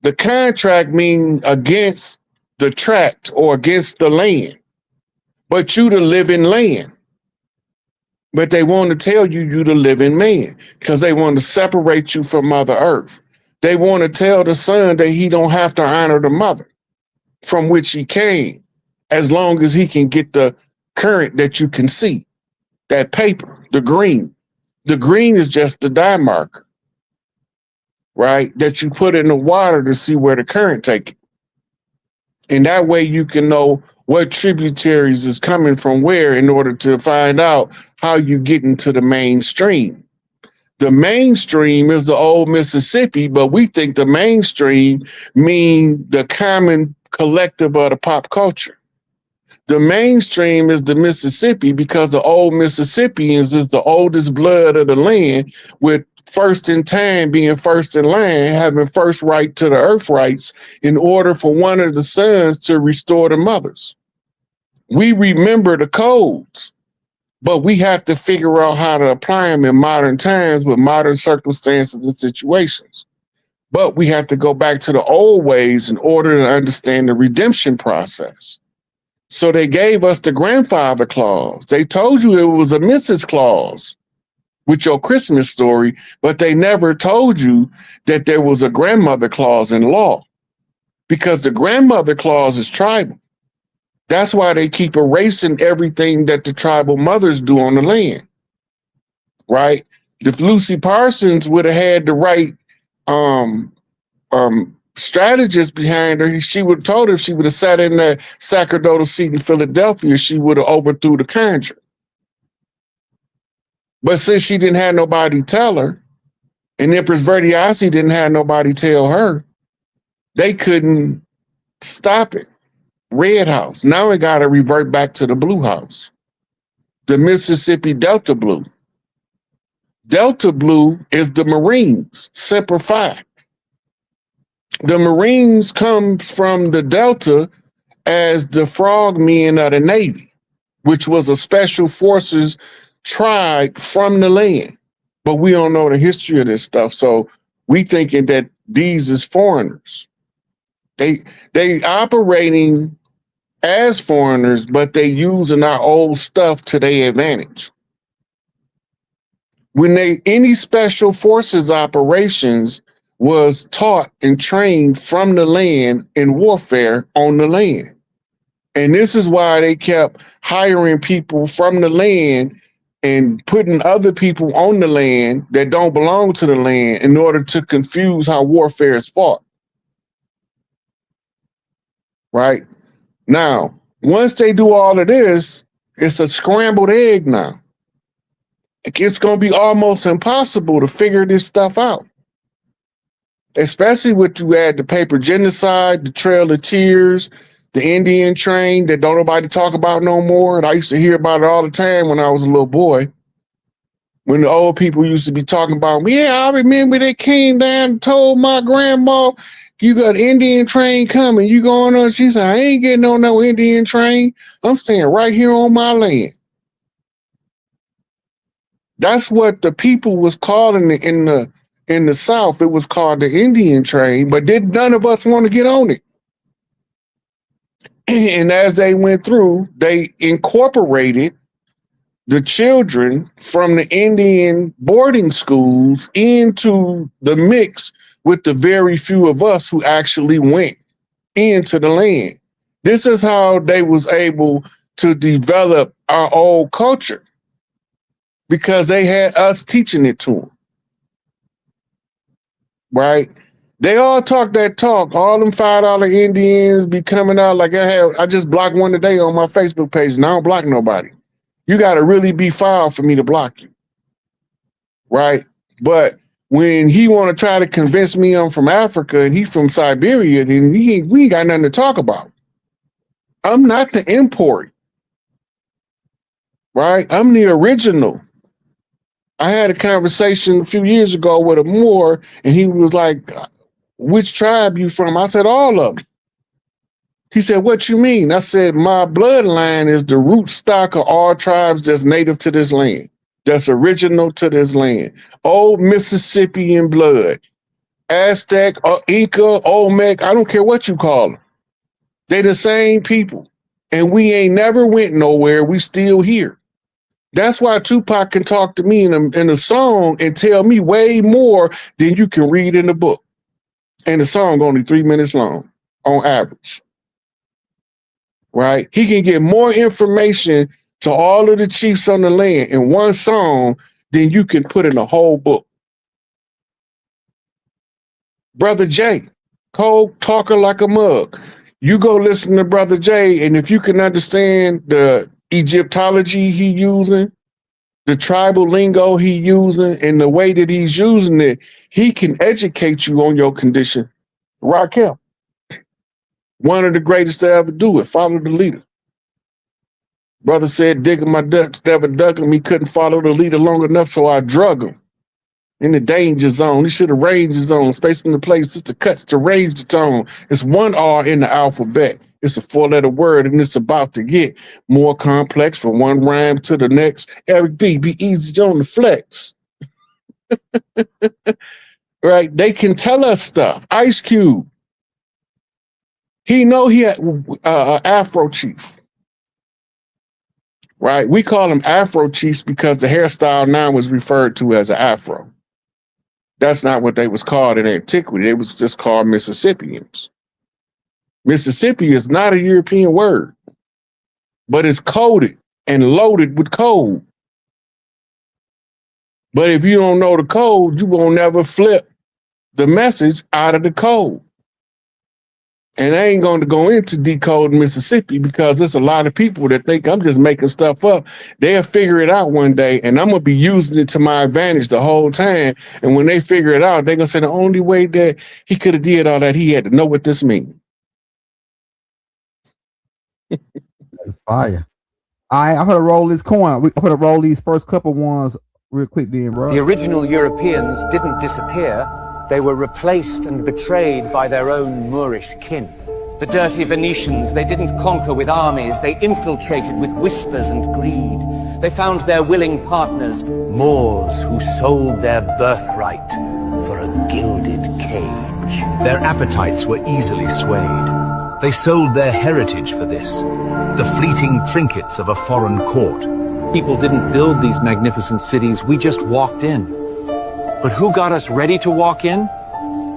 The contract means against the tract or against the land, but you the living land. But they want to tell you the living man because they want to separate you from Mother Earth. They want to tell the son that he don't have to honor the mother from which he came, as long as he can get the current that you can see, that paper, the green. The green is just the dye marker, right? That you put in the water to see where the current take it. And that way you can know what tributaries is coming from where in order to find out how you get into the mainstream. The mainstream is the old Mississippi, but we think the mainstream mean the common collective of the pop culture. The mainstream is the Mississippi because the old Mississippians is the oldest blood of the land, with first in time being first in line, having first right to the earth rights in order for one of the sons to restore the mothers. We remember the codes, but we have to figure out how to apply them in modern times with modern circumstances and situations. But we have to go back to the old ways in order to understand the redemption process. So they gave us the grandfather clause. They told you it was a Mrs. clause. with your Christmas story, but they never told you that there was a grandmother clause in law, because the grandmother clause is tribal. That's why they keep erasing everything that the tribal mothers do on the land, right? If Lucy Parsons would have had the right strategist behind her, she would have told her if she would have sat in that sacerdotal seat in Philadelphia, she would have overthrew the conjure. But since she didn't have nobody tell her, and Empress Verdiasi didn't have nobody tell her, they couldn't stop it. Red House. Now we got to revert back to the Blue House, the Mississippi Delta Blue. Delta Blue is the Marines, Semper Fi. The Marines come from the Delta as the frogmen of the Navy, which was a special forces tribe from the land. But we don't know the history of this stuff, so we thinking that these is foreigners. They operating as foreigners, but they using our old stuff to their advantage. When any special forces operations was taught and trained from the land in warfare on the land. And this is why they kept hiring people from the land and putting other people on the land that don't belong to the land in order to confuse how warfare is fought. Right? Now, once they do all of this, it's a scrambled egg now. It's going to be almost impossible to figure this stuff out. Especially with you add the paper genocide, the Trail of Tears, the Indian train that don't nobody talk about no more. And I used to hear about it all the time when I was a little boy. When the old people used to be talking about, yeah, I remember they came down and told my grandma, you got an Indian train coming. You going on? She said, I ain't getting on no Indian train. I'm staying right here on my land. That's what the people was calling it in the South. It was called the Indian train, but none of us want to get on it. And as they went through, they incorporated the children from the Indian boarding schools into the mix with the very few of us who actually went into the land. This is how they was able to develop our old culture, because they had us teaching it to them. Right? They all talk that talk. All them $5 Indians be coming out like I just blocked one today on my Facebook page, and I don't block nobody. You got to really be foul for me to block you. Right? But when he want to try to convince me I'm from Africa and he from Siberia, then we ain't got nothing to talk about. I'm not the import. Right? I'm the original. I had a conversation a few years ago with a Moor, and he was like, which tribe you from? I said, all of them. He said, what you mean? I said, my bloodline is the root stock of all tribes that's native to this land, that's original to this land. Old Mississippian blood, Aztec, Inca, Olmec, I don't care what you call them. They the same people, and we ain't never went nowhere. We still here. That's why Tupac can talk to me in a song and tell me way more than you can read in the book. And the song only 3 minutes long on average. Right? He can get more information to all of the chiefs on the land in one song than you can put in a whole book. Brother Jay, cold talker like a mug. You go listen to Brother Jay, and if you can understand the Egyptology he using, the tribal lingo he using, and the way that he's using it, he can educate you on your condition. Raquel, one of the greatest to ever do it. Follow the leader. Brother said, digging my ducks, never dug him. He couldn't follow the leader long enough, so I drug him in the danger zone. He should have ranged his own, spacing the place just to cuts to range the tone. It's one R in the alphabet. It's a 4-letter word, and it's about to get more complex from one rhyme to the next. Eric B, be easy on the flex. Right? They can tell us stuff. Ice Cube. He know he had Afro Chief. right? We call them Afro chiefs because the hairstyle now was referred to as an Afro. That's not what they was called in antiquity. They was just called Mississippians. Mississippi is not a European word, but it's coded and loaded with code. But if you don't know the code, you won't never flip the message out of the code. And I ain't going to go into decoding Mississippi because there's a lot of people that think I'm just making stuff up. They'll figure it out one day, and I'm going to be using it to my advantage the whole time. And when they figure it out, they're going to say the only way that he could have did all that, he had to know what this means. That's fire. I'm going to roll this coin. I'm going to roll these first couple ones real quick then, bro. The original Europeans didn't disappear. They were replaced and betrayed by their own Moorish kin. The dirty Venetians, they didn't conquer with armies, they infiltrated with whispers and greed. They found their willing partners, Moors who sold their birthright for a gilded cage. Their appetites were easily swayed. They sold their heritage for this, the fleeting trinkets of a foreign court. People didn't build these magnificent cities, we just walked in. But who got us ready to walk in?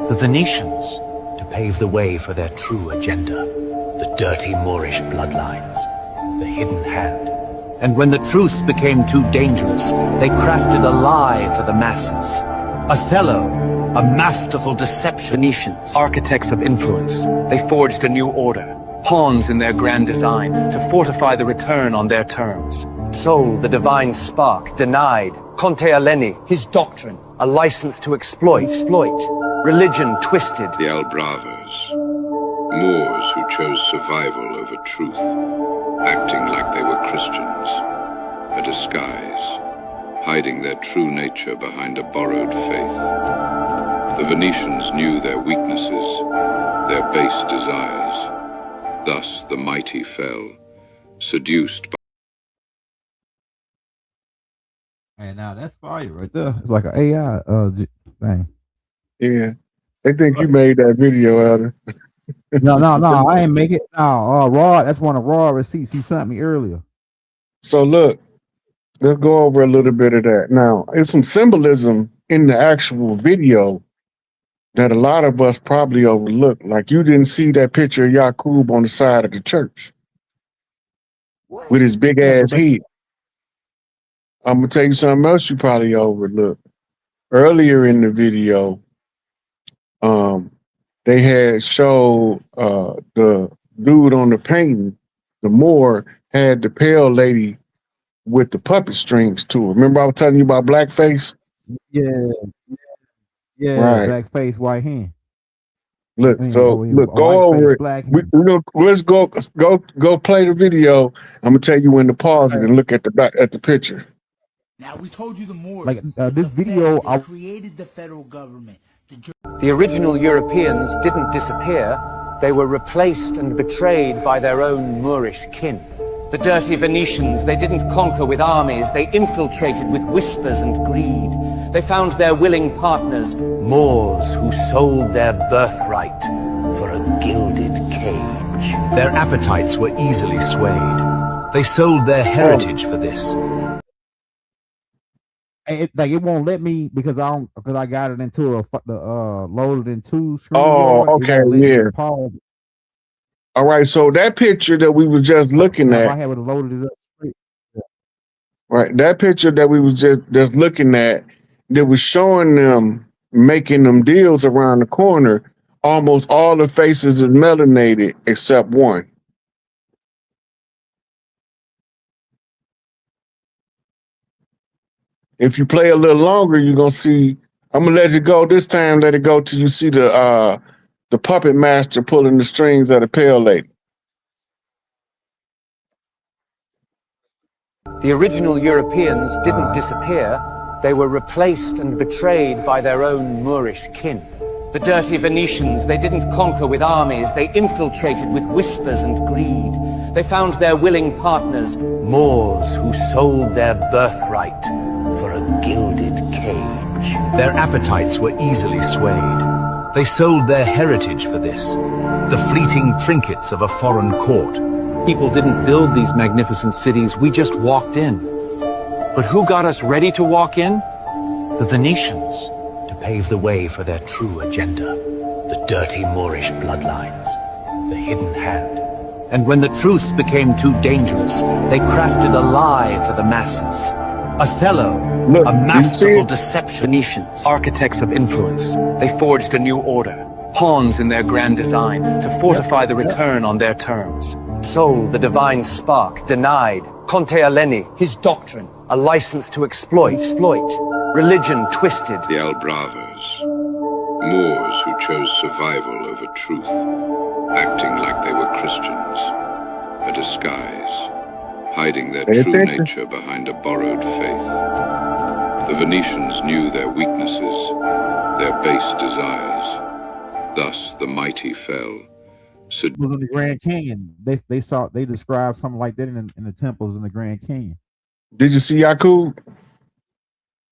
The Venetians. To pave the way for their true agenda, the dirty Moorish bloodlines, the hidden hand. And when the truth became too dangerous, they crafted a lie for the masses. Othello, a masterful deception. Venetians, architects of influence, they forged a new order, pawns in their grand design, to fortify the return on their terms. Sold the divine spark, denied Conte Aleni, his doctrine, a license to exploit. Religion twisted. The Albravos, Moors who chose survival over truth, acting like they were Christians, a disguise, hiding their true nature behind a borrowed faith. The Venetians knew their weaknesses, their base desires. Thus the mighty fell, seduced by... And now that's fire right there. It's like an AI thing. Yeah. They think you made that video out of. No, I ain't make it. No, Rod, that's one of Rod receipts he sent me earlier. So look, let's go over a little bit of that. Now, there's some symbolism in the actual video that a lot of us probably overlook. Like you didn't see that picture of Yaqub on the side of the church with his big ass head. I'm gonna tell you something else you probably overlooked. Earlier in the video, they had showed the dude on the painting, the Moor, had the pale lady with the puppet strings to her. Remember I was telling you about blackface? Yeah, right. Black face, white hand. Look, look, go over it. Let's go play the video. I'm gonna tell you when to pause it and look at the picture. Now we told you the Moors, like this video, I created the federal government. The original Europeans didn't disappear. They were replaced and betrayed by their own Moorish kin. The dirty Venetians, they didn't conquer with armies, they infiltrated with whispers and greed. They found their willing partners, Moors who sold their birthright for a gilded cage. Their appetites were easily swayed. They sold their heritage for this. It won't let me because I got it into loaded into screen. Oh, okay, yeah. Pause. All right, so that picture that we was just looking at, I had loaded it up. Yeah. Right, that picture that we was just looking at, that was showing them making them deals around the corner. Almost all the faces is melanated except one. If you play a little longer, you're gonna see. I'm gonna let it go this time. Let it go till you see the puppet master pulling the strings of the pale lady. The original Europeans didn't disappear. They were replaced and betrayed by their own Moorish kin. The dirty Venetians, they didn't conquer with armies, they infiltrated with whispers and greed. They found their willing partners, Moors who sold their birthright for a gilded cage. Their appetites were easily swayed. They sold their heritage for this, the fleeting trinkets of a foreign court. People didn't build these magnificent cities, we just walked in. But who got us ready to walk in? The Venetians. To pave the way for their true agenda. The dirty Moorish bloodlines. The hidden hand. And when the truth became too dangerous, they crafted a lie for the masses. Othello, Look, a you see masterful it? deception. Venetians, architects of influence. They forged a new order, pawns in their grand design, to fortify the return on their terms. Sold the divine spark, denied Conte Aleni, his doctrine, a license to exploit. Religion twisted. The Albravers, Moors who chose survival over truth, acting like they were Christians, a disguise, hiding their Pay true attention. nature behind a borrowed faith. The Venetians knew their weaknesses, their base desires. Thus the mighty fell. Was in the Grand Canyon. They described something like that in the temples in the Grand Canyon. Did you see Yakub?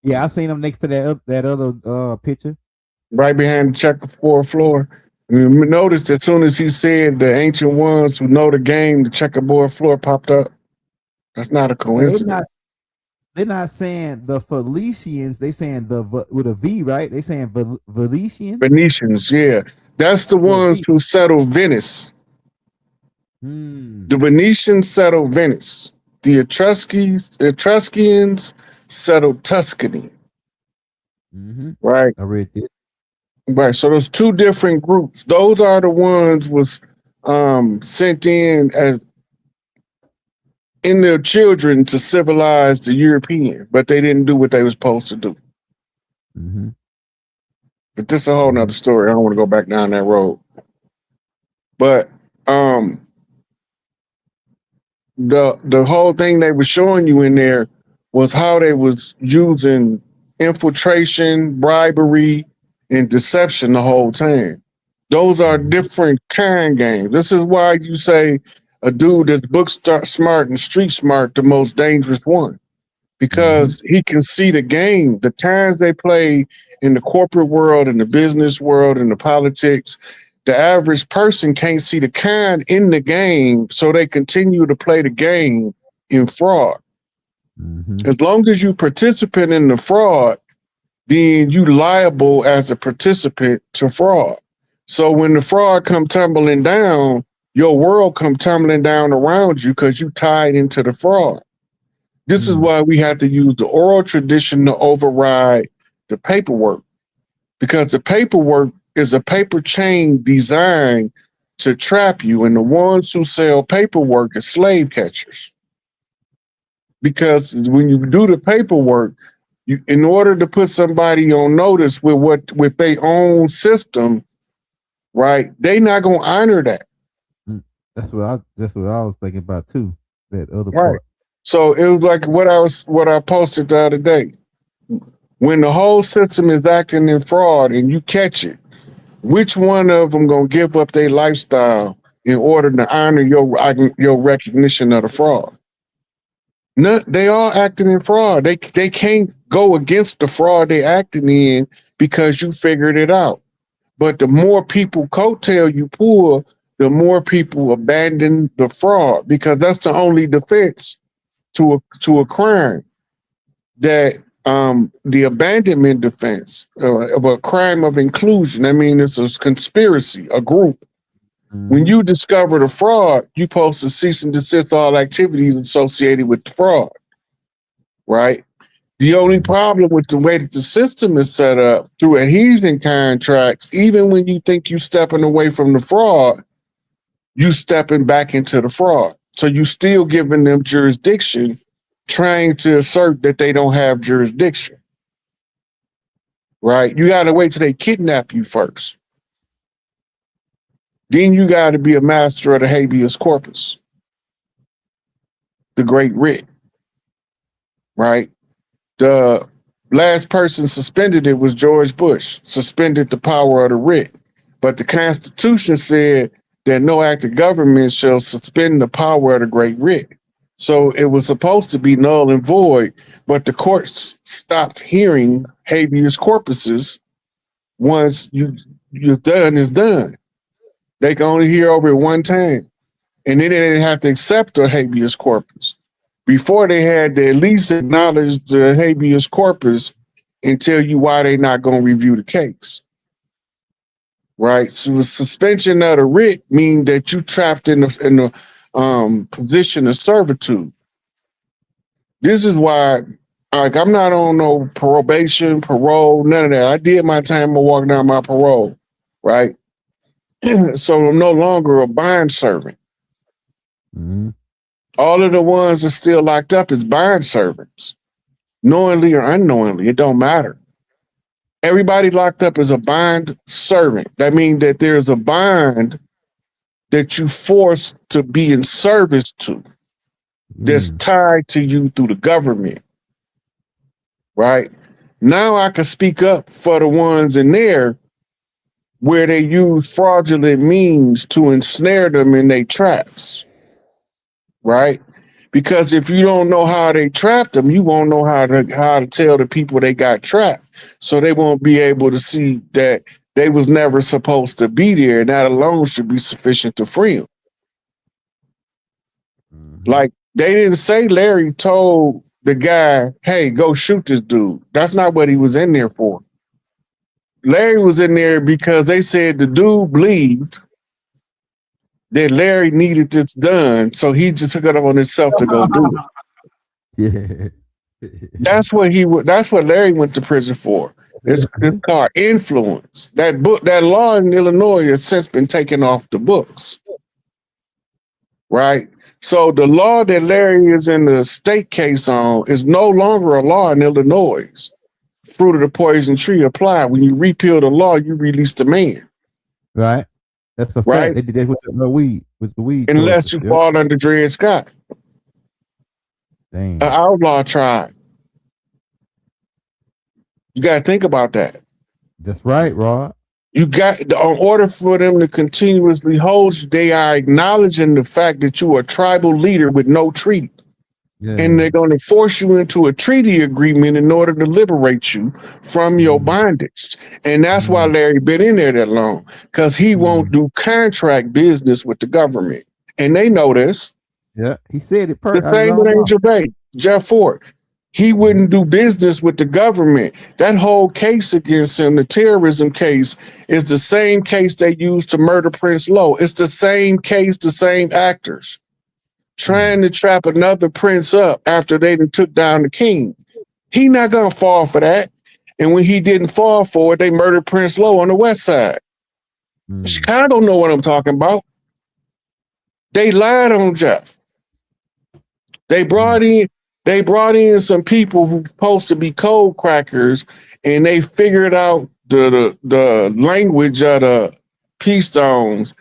Yeah, I seen him next to that other picture. Right behind the checkerboard floor. And notice as soon as he said the ancient ones who know the game, the checkerboard floor popped up. That's not a coincidence. They're not saying the Felicians. They saying with a V, right? They saying Venetians. Venetians, yeah. That's the ones who settled Venice. The Venetians settled Venice. The Etruscans settled Tuscany. Right. I read this. Right. So there's two different groups. Those are the ones was sent in as in their children to civilize the European, but they didn't do what they were supposed to do. But this is a whole nother story. I don't want to go back down that road. But the whole thing they were showing you in there was how they was using infiltration, bribery, and deception the whole time. Those are different kind games. This is why you say a dude that's book smart and street smart, the most dangerous one, because he can see the game, the times they play in the corporate world, in the business world, in the politics. The average person can't see the kind in the game, so they continue to play the game in fraud. As long as you participate in the fraud, then you liable as a participant to fraud. So when the fraud come tumbling down, your world come tumbling down around you because you tied into the fraud. This is why we have to use the oral tradition to override the paperwork, because the paperwork is a paper chain designed to trap you, and the ones who sell paperwork are slave catchers. Because when you do the paperwork, you, in order to put somebody on notice with their own system, right? They not gonna honor that. That's what I was thinking about too. That other Right. part. So it was like what I posted the other day. When the whole system is acting in fraud and you catch it, which one of them gonna give up their lifestyle in order to honor your recognition of the fraud? No, they all acting in fraud. They can't go against the fraud they acting in because you figured it out. But the more people coattail you pull, the more people abandon the fraud, because that's the only defense to a crime. That the abandonment defense of a crime of inclusion. I mean, it's a conspiracy, a group. When you discover the fraud, you're supposed to cease and desist all activities associated with the fraud, right? The only problem with the way that the system is set up through adhesion contracts, even when you think you're stepping away from the fraud, you stepping back into the fraud. So you still giving them jurisdiction, trying to assert that they don't have jurisdiction, right? You got to wait till they kidnap you first. Then you got to be a master of the habeas corpus, the great writ, right? The last person suspended it was George Bush, suspended the power of the writ. But the Constitution said that no act of government shall suspend the power of the great writ. So it was supposed to be null and void, but the courts stopped hearing habeas corpuses once you're done is done. They can only hear over it one time. And then they didn't have to accept the habeas corpus. Before they had to at least acknowledge the habeas corpus and tell you why they're not going to review the case. Right? So the suspension of the writ means that you trapped in the position of servitude. This is why, like, I'm not on no probation, parole, none of that. I did my time of walking down my parole, right? So I'm no longer a bond servant. Mm-hmm. All of the ones that are still locked up is bond servants, knowingly or unknowingly. It don't matter. Everybody locked up is a bond servant. That means that there's a bond that you forced to be in service to, that's tied to you through the government. Right? Now I can speak up for the ones in there where they use fraudulent means to ensnare them in their traps. Right? Because if you don't know how they trapped them, you won't know how to tell the people they got trapped. So they won't be able to see that they was never supposed to be there, and that alone should be sufficient to free them. Like, they didn't say Larry told the guy, hey, go shoot this dude. That's not what he was in there for. Larry was in there because they said the dude believed that Larry needed this done, so he just took it on himself to go do it. Yeah. That's what Larry went to prison for. It's called influence. That law in Illinois has since been taken off the books. Right? So the law that Larry is in the state case on is no longer a law in Illinois. Fruit of the poison tree apply. When you repeal the law, you release the man. Right. That's a fact. Right? They did that with the weed. With the weed. Unless you fall under Dred Scott. Dang. An outlaw tribe. You got to think about that. That's right, Rod. You got, in order for them to continuously hold you, they are acknowledging the fact that you are a tribal leader with no treaty. Yeah. And they're going to force you into a treaty agreement in order to liberate you from your bondage. And that's why Larry been in there that long, because he won't do contract business with the government. And they know this. Yeah, he said it perfectly. The same with Angel Bay, Jeff Ford. He wouldn't do business with the government. That whole case against him, the terrorism case, is the same case they used to murder Prince Lowe. It's the same case, the same actors. Trying to trap another prince up after they done took down the king. He not gonna fall for that. And when he didn't fall for it, they murdered Prince Lowe on the west side. Chicago know what I'm talking about. They lied on Jeff. They brought in some people who supposed to be code crackers, and they figured out the language of the peace zones.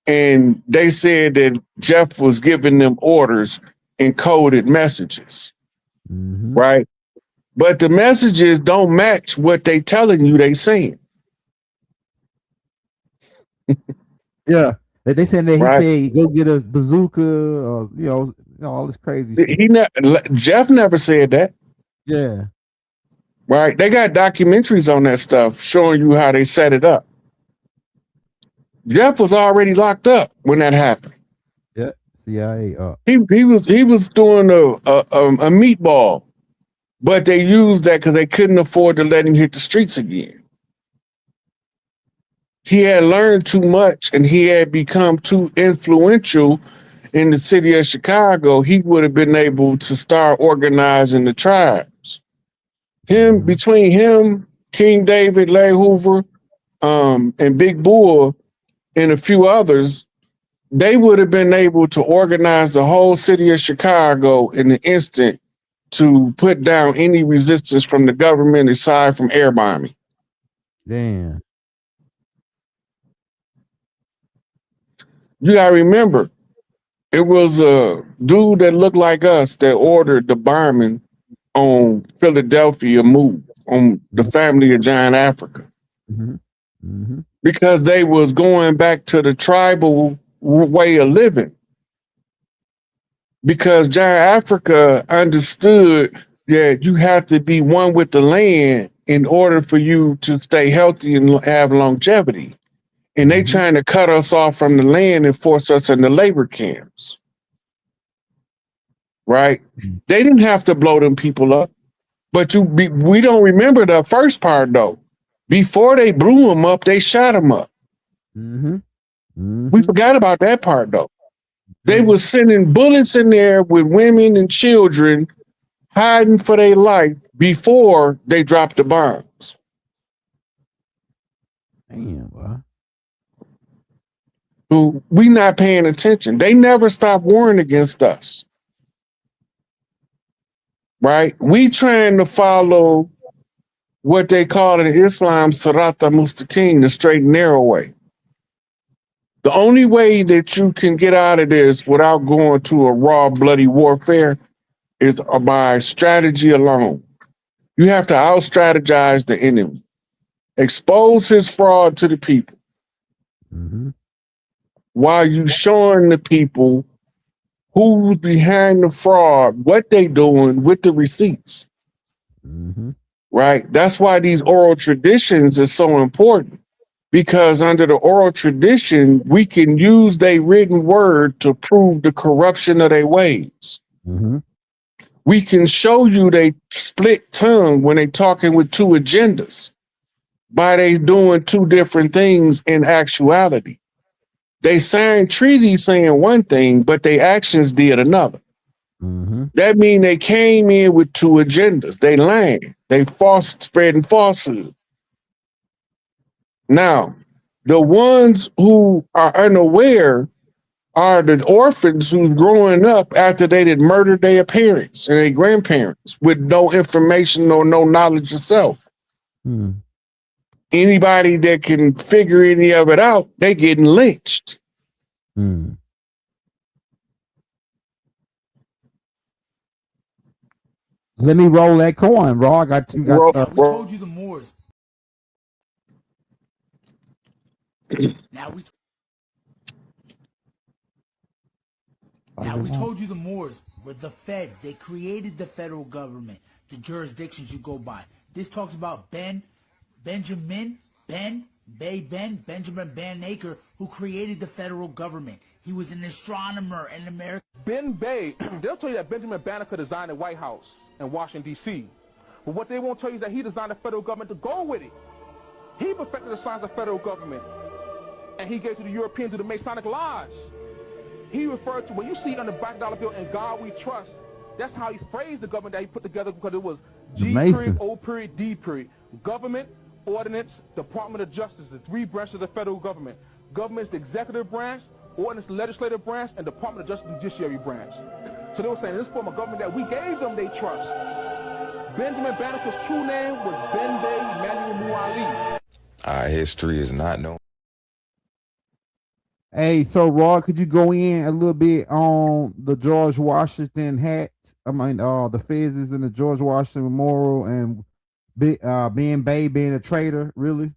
And they said that Jeff was giving them orders in coded messages, right? But the messages don't match what they telling you they saying. Yeah, they saying that he said go get a bazooka, or all this crazy stuff. Jeff never said that. Yeah, right. They got documentaries on that stuff showing you how they set it up. Jeff was already locked up when that happened. Yeah, CIA. He was doing a meatball, but they used that because they couldn't afford to let him hit the streets again. He had learned too much, and he had become too influential in the city of Chicago. He would have been able to start organizing the tribes. Between him, King David, Larry Hoover, and Big Bull, and a few others, they would have been able to organize the whole city of Chicago in an instant to put down any resistance from the government aside from air bombing. Damn. You gotta remember, it was a dude that looked like us that ordered the bombing on Philadelphia move, on the family of Giant Africa. Because they was going back to the tribal way of living. Because Giant Africa understood that you have to be one with the land in order for you to stay healthy and have longevity. And they trying to cut us off from the land and force us into labor camps. Right? They didn't have to blow them people up. But we don't remember the first part, though. Before they blew them up, they shot them up. We forgot about that part, though. They were sending bullets in there with women and children hiding for their life before they dropped the bombs. Damn, boy. We not paying attention. They never stopped warring against us. Right? We trying to follow what they call in Islam Sirata Mustaqim, the straight and narrow way. The only way that you can get out of this without going to a raw, bloody warfare is by strategy alone. You have to out-strategize the enemy. Expose his fraud to the people. While you showing the people who's behind the fraud, what they doing with the receipts. Right? That's why these oral traditions are so important. Because under the oral tradition, we can use their written word to prove the corruption of their ways. We can show you they split tongue when they talking with two agendas by they doing two different things in actuality. They signed treaties saying one thing, but their actions did another. That means they came in with two agendas. They lying. They spreading falsehood. Now, the ones who are unaware are the orphans who's growing up after they did murder their parents and their grandparents with no information or no knowledge of self. Anybody that can figure any of it out, they getting lynched. Let me roll that coin, bro. I got you. We told you the Moors. Now we told you the Moors were the feds. They created the federal government, the jurisdictions you go by. This talks about Benjamin Banneker, who created the federal government. He was an astronomer in America. They'll tell you that Benjamin Banneker designed the White House in Washington, D.C. But what they won't tell you is that he designed the federal government to go with it. He perfected the science of federal government. And he gave to the Europeans to the Masonic Lodge. He referred to, when you see on the back dollar bill, "In God we trust," that's how he phrased the government that he put together, because it was G period, O period, D period. Government, ordinance, Department of Justice, the three branches of the federal government. Government is the executive branch, ordinance, the legislative branch, and Department of Justice, the judiciary branch. So they were saying, this form of government that we gave them, they trust. Benjamin Banneker's true name was Benbe Emmanuel Muali. Our history is not known. Hey, so Rod, could you go in a little bit on the George Washington hats? I mean, the fezzes and the George Washington Memorial, and Ben Bay being a traitor, really?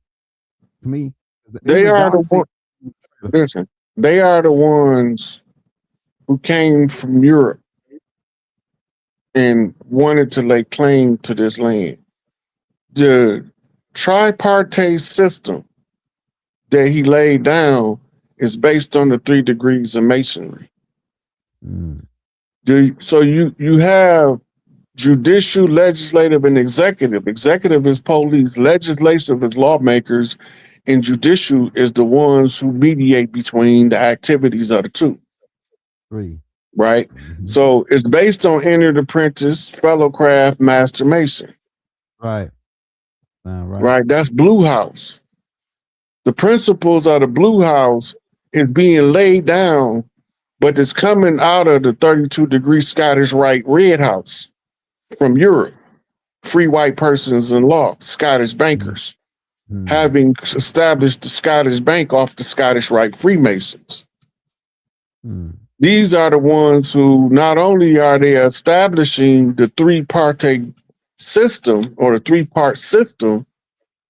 To me, they are the ones who came from Europe and wanted to lay claim to this land. The tripartite system that he laid down is based on the 3 degrees of Masonry. So you have judicial, legislative, and executive. Executive is police, legislative is lawmakers, and judicial is the ones who mediate between the activities of the two. Right? So it's based on entered apprentice, fellow craft, master mason. Right. Right. That's Blue House. The principles of the Blue House is being laid down, but it's coming out of the 32-degree Scottish Rite Red House from Europe. Free white persons in law, Scottish bankers, having established the Scottish Bank off the Scottish Rite Freemasons. These are the ones who not only are they establishing the three-party system or the three-part system,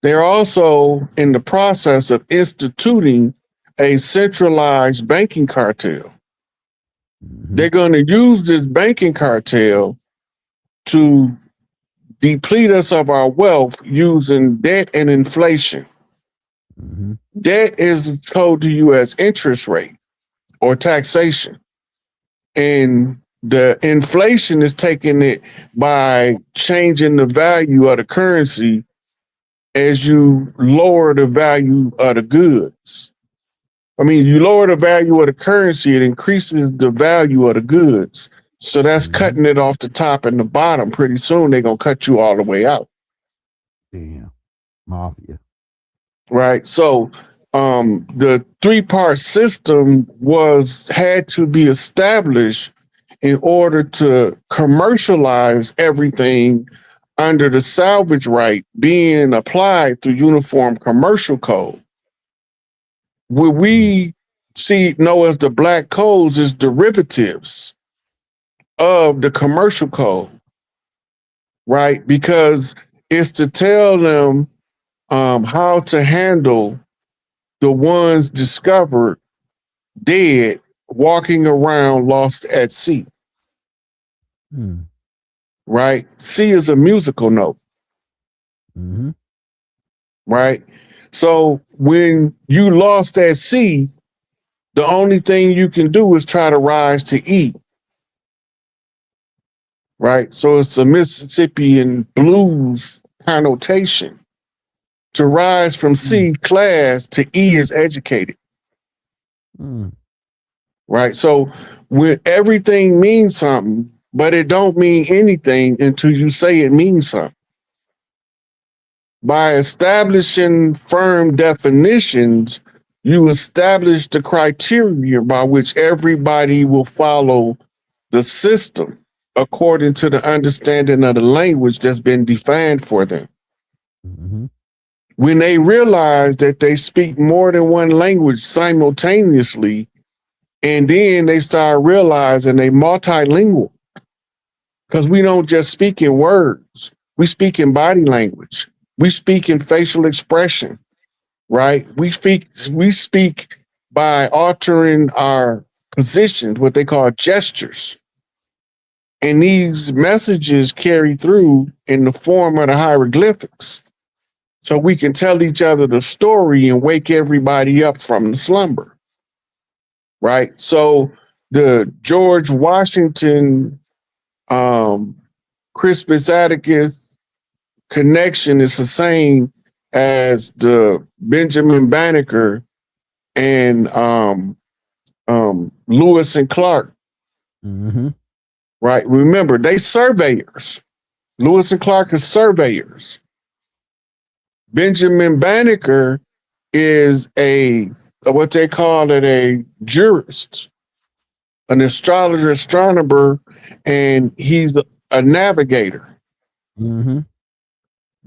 they're also in the process of instituting a centralized banking cartel. They're going to use this banking cartel to deplete us of our wealth using debt and inflation. Debt is told to you as interest rate or taxation. And the inflation is taking it by changing the value of the currency as you lower the value of the goods. I mean, you lower the value of the currency, it increases the value of the goods. So that's cutting it off the top and the bottom. Pretty soon they're going to cut you all the way out. Damn. Mafia. Right. So the 3-part system had to be established in order to commercialize everything under the salvage right being applied through Uniform Commercial Code. What we know as the black codes is derivatives of the commercial code, right? Because it's to tell them how to handle the ones discovered dead, walking around lost at sea. Right? C is a musical note. Right? So when you lost at sea, the only thing you can do is try to rise to E. Right? So it's a Mississippian blues connotation. To rise from C, class, to E is educated. Right? So when everything means something, but it don't mean anything until you say it means something. By establishing firm definitions, you establish the criteria by which everybody will follow the system according to the understanding of the language that's been defined for them. When they realize that they speak more than one language simultaneously, and then they start realizing they multilingual, because we don't just speak in words, we speak in body language, we speak in facial expression, right? We speak by altering our positions, what they call gestures. And these messages carry through in the form of the hieroglyphics. So we can tell each other the story and wake everybody up from the slumber, right? So the George Washington, Crispus Attucks connection is the same as the Benjamin Banneker and Lewis and Clark. Right? Remember, they surveyors. Lewis and Clark is surveyors. Benjamin Banneker is what they call it, a jurist, an astrologer, astronomer, and he's a navigator.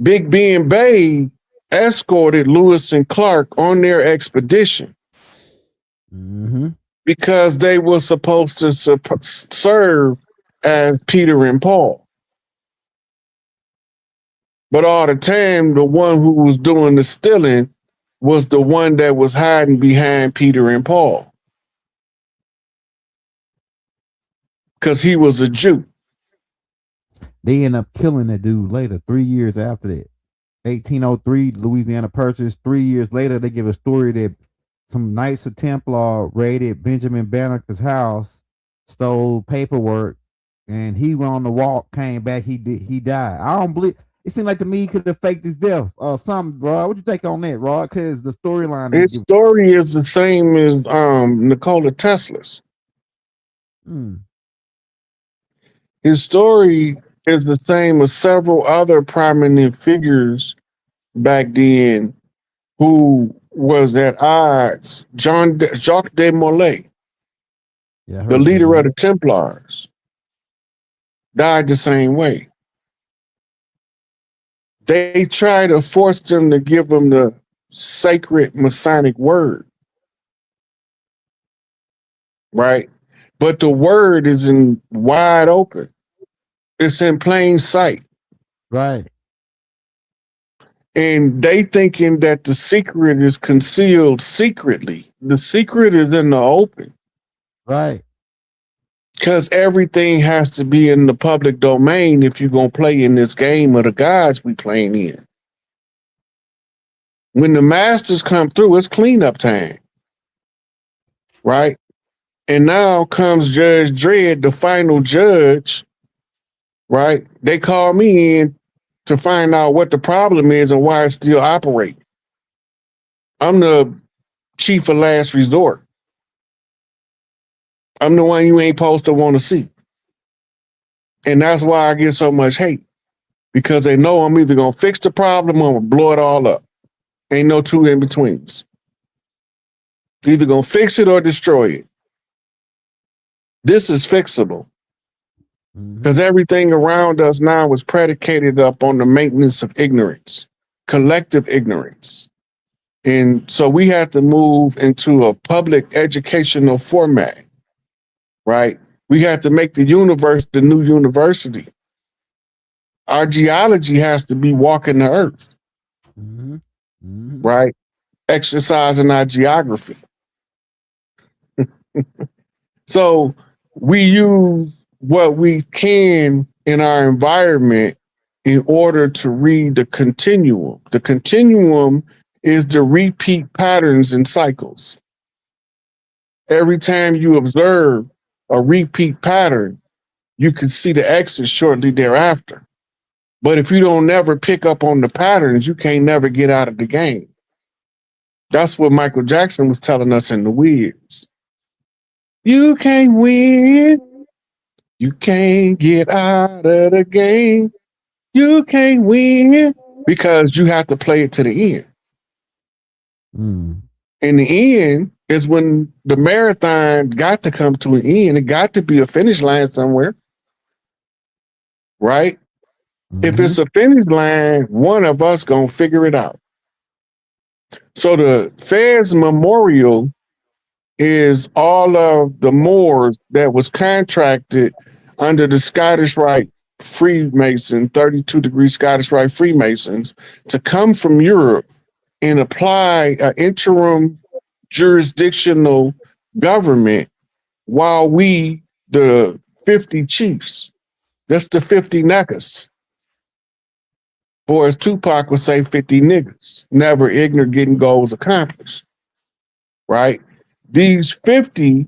Big Ben Bay escorted Lewis and Clark on their expedition because they were supposed to serve as Peter and Paul. But all the time, the one who was doing the stealing was the one that was hiding behind Peter and Paul, because he was a Jew. They end up killing that dude later, 3 years after that. 1803, Louisiana Purchase. 3 years later, they give a story that some Knights of Templar raided Benjamin Banneker's house, stole paperwork, and he went on the walk, came back, he died. I don't believe, it seemed like to me he could have faked his death or something, Rod. What you think on that, Rod? Because the storyline, his story is the same as Nikola Tesla's. His story is the same as several other prominent figures back then who was at odds. Jacques de Molay, the leader of the Templars, died the same way. They try to force them to give them the sacred Masonic word, right? But the word is in wide open. It's in plain sight. Right. And they thinking that the secret is concealed secretly. The secret is in the open. Right. Because everything has to be in the public domain if you're going to play in this game of the gods we playing in. When the masters come through, it's cleanup time, right? And now comes Judge Dredd, the final judge, right? They call me in to find out what the problem is and why it's still operating. I'm the chief of last resort. I'm the one you ain't supposed to want to see. And that's why I get so much hate, because they know I'm either going to fix the problem or I'm going to blow it all up. Ain't no two in betweens. Either going to fix it or destroy it. This is fixable. Because everything around us now is predicated up on the maintenance of ignorance, collective ignorance. And so we have to move into a public educational format, right? We have to make the universe the new university. Our geology has to be walking the earth, right? Exercising our geography. So we use what we can in our environment in order to read the continuum. The continuum is the repeat patterns and cycles. Every time you observe a repeat pattern, you can see the exit shortly thereafter. But if you don't never pick up on the patterns, you can't never get out of the game. That's what Michael Jackson was telling us in The Wiz. You can't win. You can't get out of the game. You can't win because you have to play it to the end. And the end is when the marathon got to come to an end. It got to be a finish line somewhere, right? If it's a finish line, one of us gonna figure it out. So the Feds Memorial is all of the Moors that was contracted under the Scottish Rite Freemason, 32-degree Scottish Rite Freemasons, to come from Europe and apply an interim jurisdictional government while we, the 50 chiefs, that's the 50 neckers. Or as Tupac would say, 50 niggas, never ignorant, getting goals accomplished, right? These 50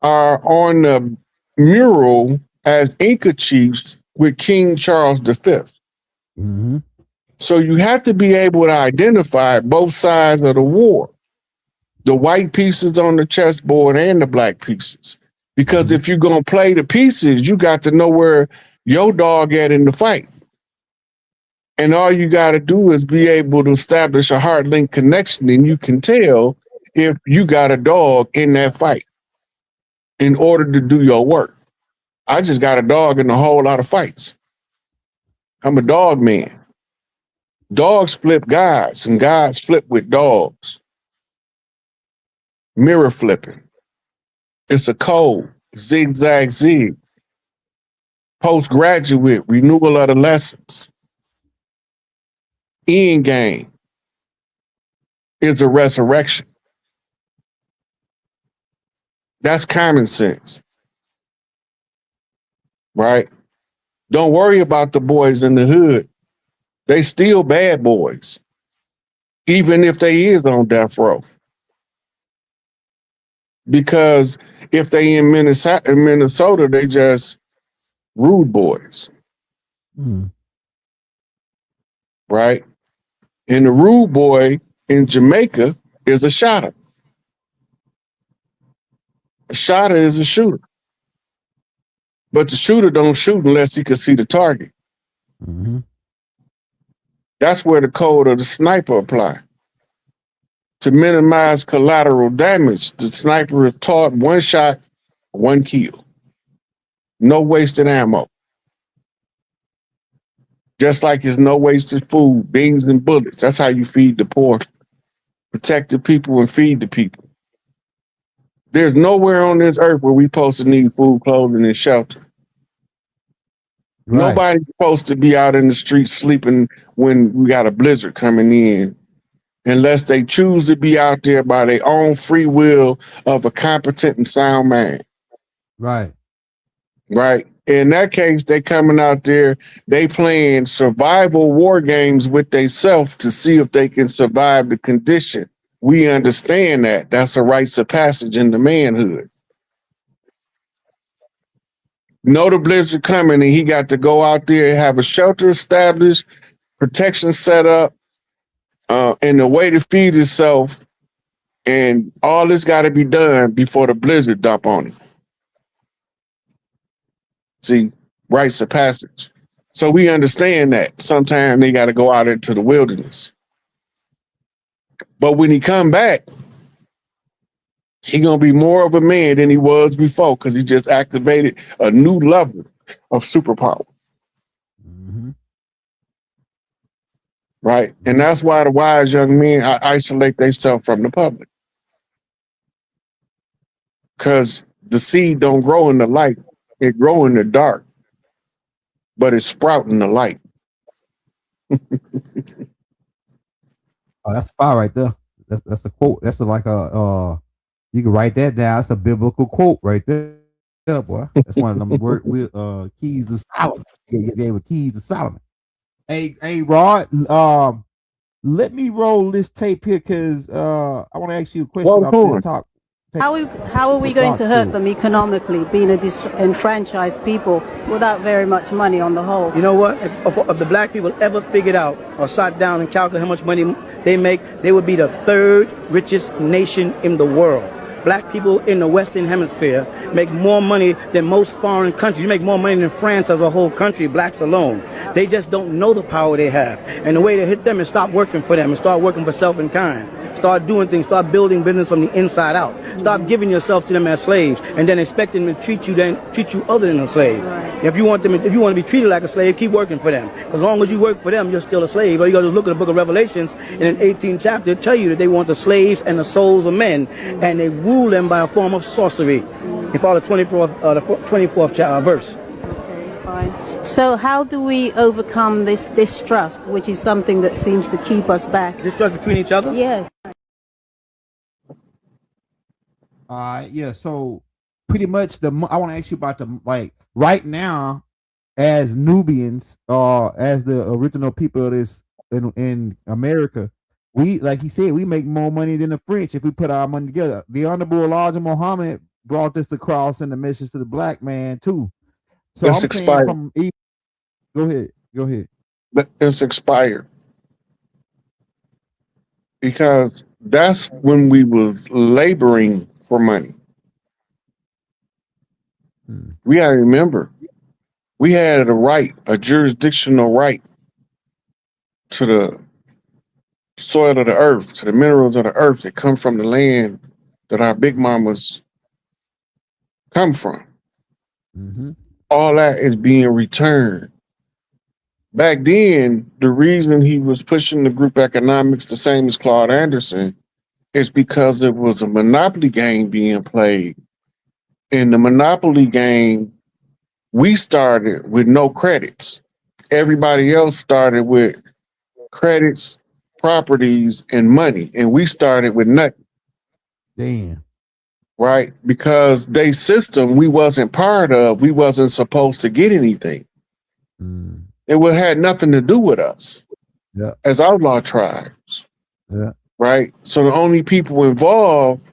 are on the mural as Inca chiefs with King Charles V. So you have to be able to identify both sides of the war, the white pieces on the chessboard and the black pieces. Because if you're going to play the pieces, you got to know where your dog at in the fight. And all you got to do is be able to establish a heart link connection, and you can tell if you got a dog in that fight in order to do your work. I just got a dog in a whole lot of fights. I'm a dog man. Dogs flip guys, and guys flip with dogs. Mirror flipping. It's a code. Zigzag zig. Postgraduate renewal of the lessons. End game is a resurrection. That's common sense, right? Don't worry about the boys in the hood. They still bad boys, even if they is on death row. Because if they in Minnesota, they just rude boys, right? And the rude boy in Jamaica is a shotter. A shotter is a shooter. But the shooter don't shoot unless he can see the target. That's where the code of the sniper apply. To minimize collateral damage, the sniper is taught one shot, one kill. No wasted ammo. Just like there's no wasted food, beans and bullets. That's how you feed the poor. Protect the people and feed the people. There's nowhere on this earth where we supposed to need food, clothing, and shelter. Right. Nobody's supposed to be out in the streets sleeping when we got a blizzard coming in, unless they choose to be out there by their own free will of a competent and sound man. Right. Right. In that case, they coming out there, they playing survival war games with themselves to see if they can survive the condition. We understand that. That's a rites of passage in the manhood. Know the blizzard coming, and he got to go out there and have a shelter established, protection set up, and a way to feed himself. And all this got to be done before the blizzard dump on him. See, rites of passage. So we understand that sometimes they got to go out into the wilderness. But when he come back, he gonna be more of a man than he was before because he just activated a new level of superpower. Mm-hmm. Right? And that's why the wise young men isolate themselves from the public. Because the seed don't grow in the light. It grow in the dark. But it's sprouting the light. Oh, that's fire right there. That's a quote. That's like a you can write that down. That's a biblical quote right there. Yeah, boy. That's one of them keys to Solomon. They gave keys to Solomon. Hey, Rod. Let me roll this tape here because I want to ask you a question off this top. How are we going to hurt them economically, being a disenfranchised people without very much money on the whole? You know what? If the black people ever figured out or sat down and calculated how much money they make, they would be the third richest nation in the world. Black people in the Western Hemisphere make more money than most foreign countries. You make more money than France as a whole country, blacks alone. They just don't know the power they have. And the way to hit them is stop working for them and start working for self and kind. Start doing things, start building business from the inside out. Stop giving yourself to them as slaves and then expecting them to treat you other than a slave. Right. If you want to be treated like a slave, keep working for them. As long as you work for them, you're still a slave. Or you got to look at the book of Revelations in an 18th chapter, it tell you that they want the slaves and the souls of men, and they rule them by a form of sorcery. You follow the 24th verse. Okay, fine. So how do we overcome this distrust, which is something that seems to keep us back? Distrust between each other? Yes. Yeah, so pretty much I want to ask you about right now as Nubians, as the original people of this in America, we, like he said, we make more money than the French if we put our money together. The Honorable Elijah Muhammad brought this across in the message to the black man too. So it's expired. Go ahead. But it's expired. Because that's when we was laboring for money. We gotta remember, we had a jurisdictional right to the soil of the earth, to the minerals of the earth that come from the land that our big mamas come from. Mm-hmm. All that is being returned. Back then, the reason he was pushing the group economics the same as Claude Anderson is because it was a monopoly game being played. In the monopoly game, we started with no credits. Everybody else started with credits, properties, and money, and we started with nothing. Damn. Right? Because they system we wasn't part of, we wasn't supposed to get anything. It had nothing to do with us as outlaw tribes. Yeah. Right? So the only people involved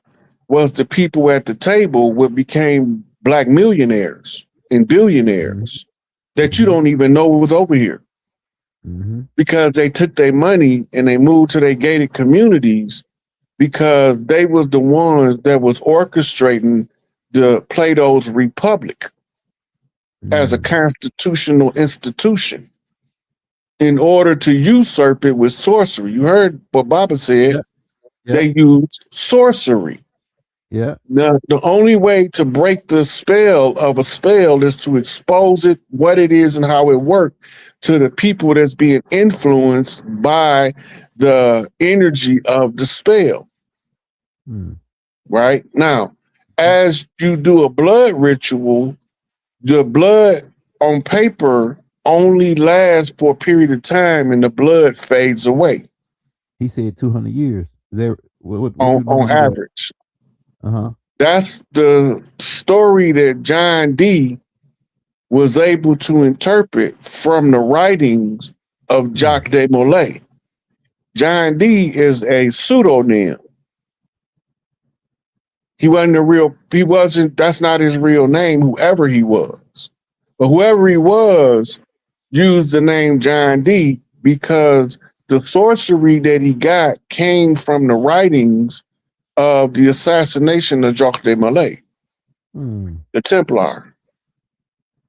was the people at the table what became black millionaires and billionaires that you don't even know was over here. Because they took their money and they moved to their gated communities because they was the ones that was orchestrating the Plato's Republic as a constitutional institution in order to usurp it with sorcery. You heard what Baba said. They used sorcery. Yeah. The only way to break the spell of a spell is to expose it, what it is and how it works to the people that's being influenced by the energy of the spell. Right? Now, as you do a blood ritual, the blood on paper only lasts for a period of time and the blood fades away. He said 200 years. Is there on average? Uh-huh. That's the story that John D was able to interpret from the writings of Jacques de Molay. John D is a pseudonym. That's not his real name, whoever he was. But whoever he was used the name John D because the sorcery that he got came from the writings of the assassination of Jacques de Molay, the Templar,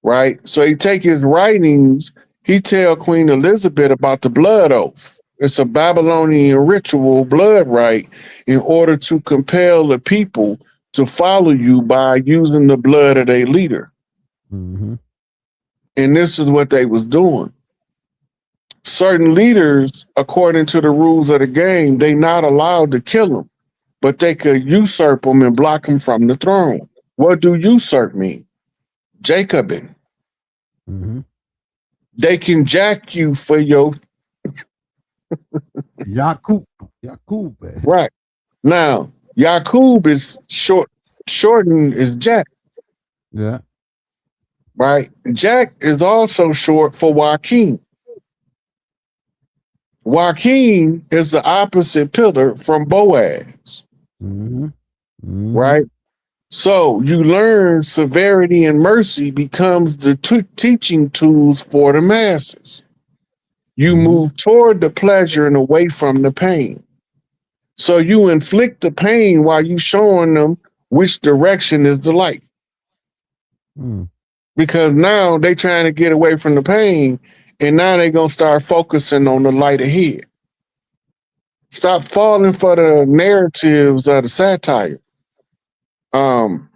right? So he take his writings, he tell Queen Elizabeth about the blood oath. It's a Babylonian ritual blood rite in order to compel the people to follow you by using the blood of their leader. Mm-hmm. And this is what they was doing. Certain leaders, according to the rules of the game, they not allowed to kill them, but they could usurp them and block them from the throne. What do usurp mean? Jacobin. Mm-hmm. They can jack you for your Yakub. Right. Now, Yakub is shortened is Jack. Yeah. Right. Jack is also short for Joaquin. Joaquin is the opposite pillar from Boaz. Mm-hmm. Mm-hmm. Right. So you learn severity and mercy becomes the teaching tools for the masses. You move toward the pleasure and away from the pain. So you inflict the pain while you showing them which direction is the light. Because now they trying to get away from the pain, and now they're going to start focusing on the light ahead. Stop falling for the narratives of the satire. Putin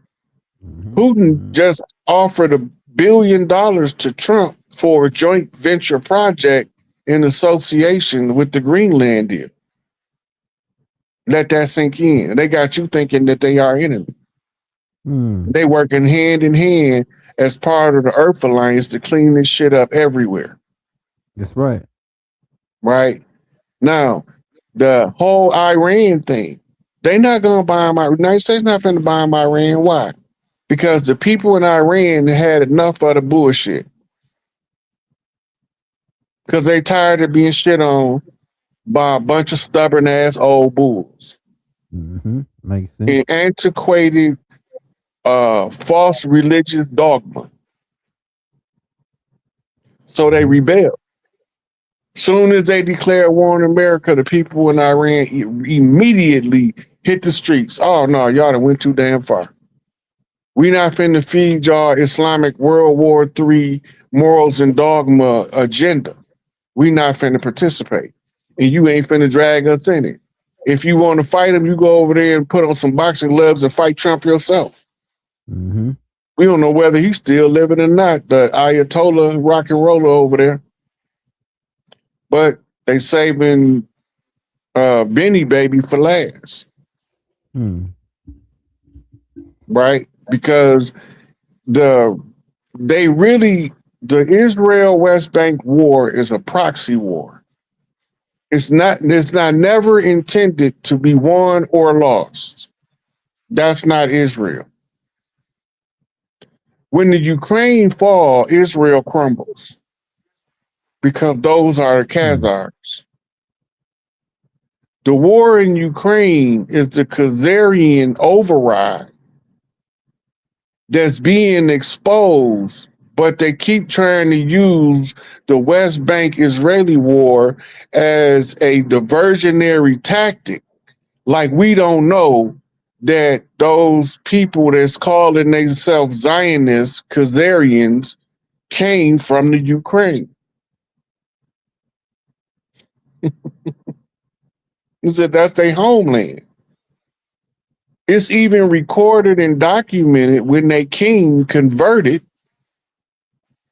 just offered $1 billion to Trump for a joint venture project in association with the Greenland deal. Let that sink in. They got you thinking that they are enemy. They working hand in hand as part of the Earth Alliance to clean this shit up everywhere. That's right. Right? Now, the whole Iran thing, they not going to bomb Iran. United States not going to bomb Iran. Why? Because the people in Iran had enough of the bullshit. Because they tired of being shit on by a bunch of stubborn ass old bulls. Mm-hmm. Makes sense. And antiquated false religious dogma. So they rebel. Soon as they declare war on America, the people in Iran immediately hit the streets. Oh no, y'all done went too damn far. We not finna feed y'all Islamic World War III morals and dogma agenda. We not finna participate. And you ain't finna drag us in it. If you want to fight him, you go over there and put on some boxing gloves and fight Trump yourself. Mm-hmm. We don't know whether he's still living or not, the Ayatollah rock and roller over there. But they saving Benny Baby for last. Right? Because the Israel-West Bank war is a proxy war. It's not never intended to be won or lost. That's not Israel. When the Ukraine fall, Israel crumbles. Because those are the Khazars. The war in Ukraine is the Khazarian override that's being exposed, but they keep trying to use the West Bank Israeli war as a diversionary tactic. Like we don't know that those people that's calling themselves Zionists, Khazarians, came from the Ukraine. He said that's their homeland. It's even recorded and documented when their king converted.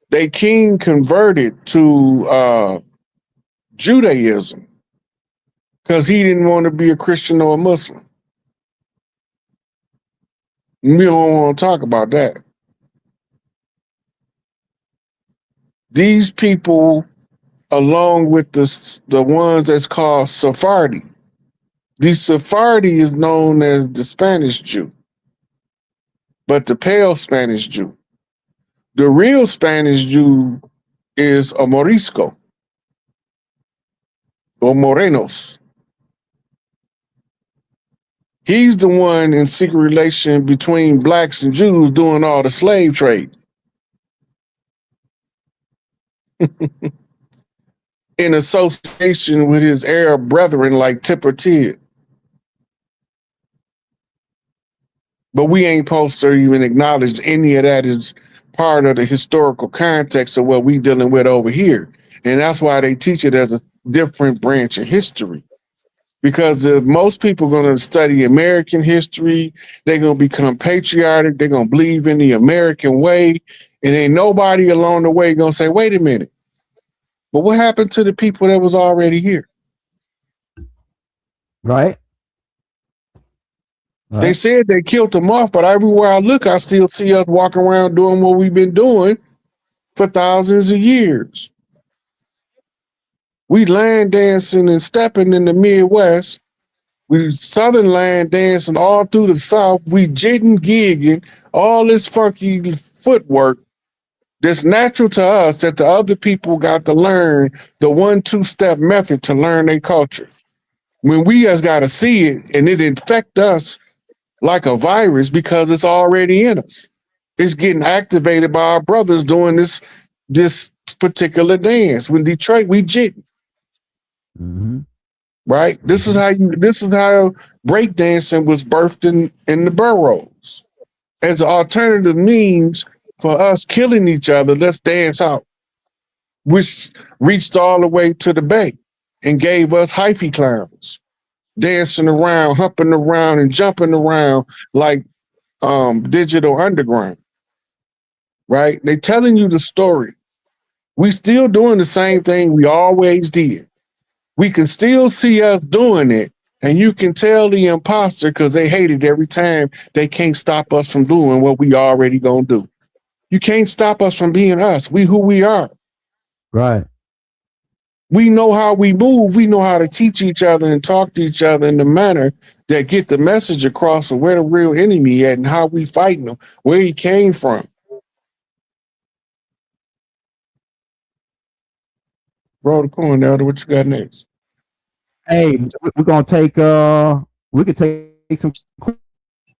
Their king converted to Judaism because he didn't want to be a Christian or a Muslim. We don't want to talk about that. These people, along with the ones that's called Sephardi. The Sephardi is known as the Spanish Jew, but the pale Spanish Jew. The real Spanish Jew is a Morisco or Morenos. He's the one in secret relation between blacks and Jews doing all the slave trade. In association with his Arab brethren like Tipper Tid. But we ain't supposed to even acknowledge any of that as part of the historical context of what we dealing with over here. And that's why they teach it as a different branch of history. Because if most people are going to study American history, they're going to become patriotic, they're going to believe in the American way, and ain't nobody along the way going to say, wait a minute, but what happened to the people that was already here? Right. They said they killed them off, but everywhere I look, I still see us walking around doing what we've been doing for thousands of years. We land dancing and stepping in the Midwest. We Southern land dancing all through the South. We jitting, gigging, all this funky footwork that's natural to us that the other people got to learn the 1-2 step method to learn their culture. When we just got to see it and it infect us like a virus because it's already in us. It's getting activated by our brothers doing this particular dance. When Detroit, we jitting. Mm-hmm. Right? This is how breakdancing was birthed in the boroughs. As an alternative means for us killing each other, let's dance out. Which reached all the way to the Bay and gave us hyphy clowns. Dancing around, humping around, and jumping around like Digital Underground. Right? They telling you the story. We still doing the same thing we always did. We can still see us doing it, and you can tell the imposter because they hate it every time they can't stop us from doing what we already gonna do. You can't stop us from being us. We who we are. Right. We know how we move. We know how to teach each other and talk to each other in the manner that get the message across of where the real enemy at and how we fighting him, where he came from. Roll the coin, Elder. What you got next? Hey, we're gonna take we could take some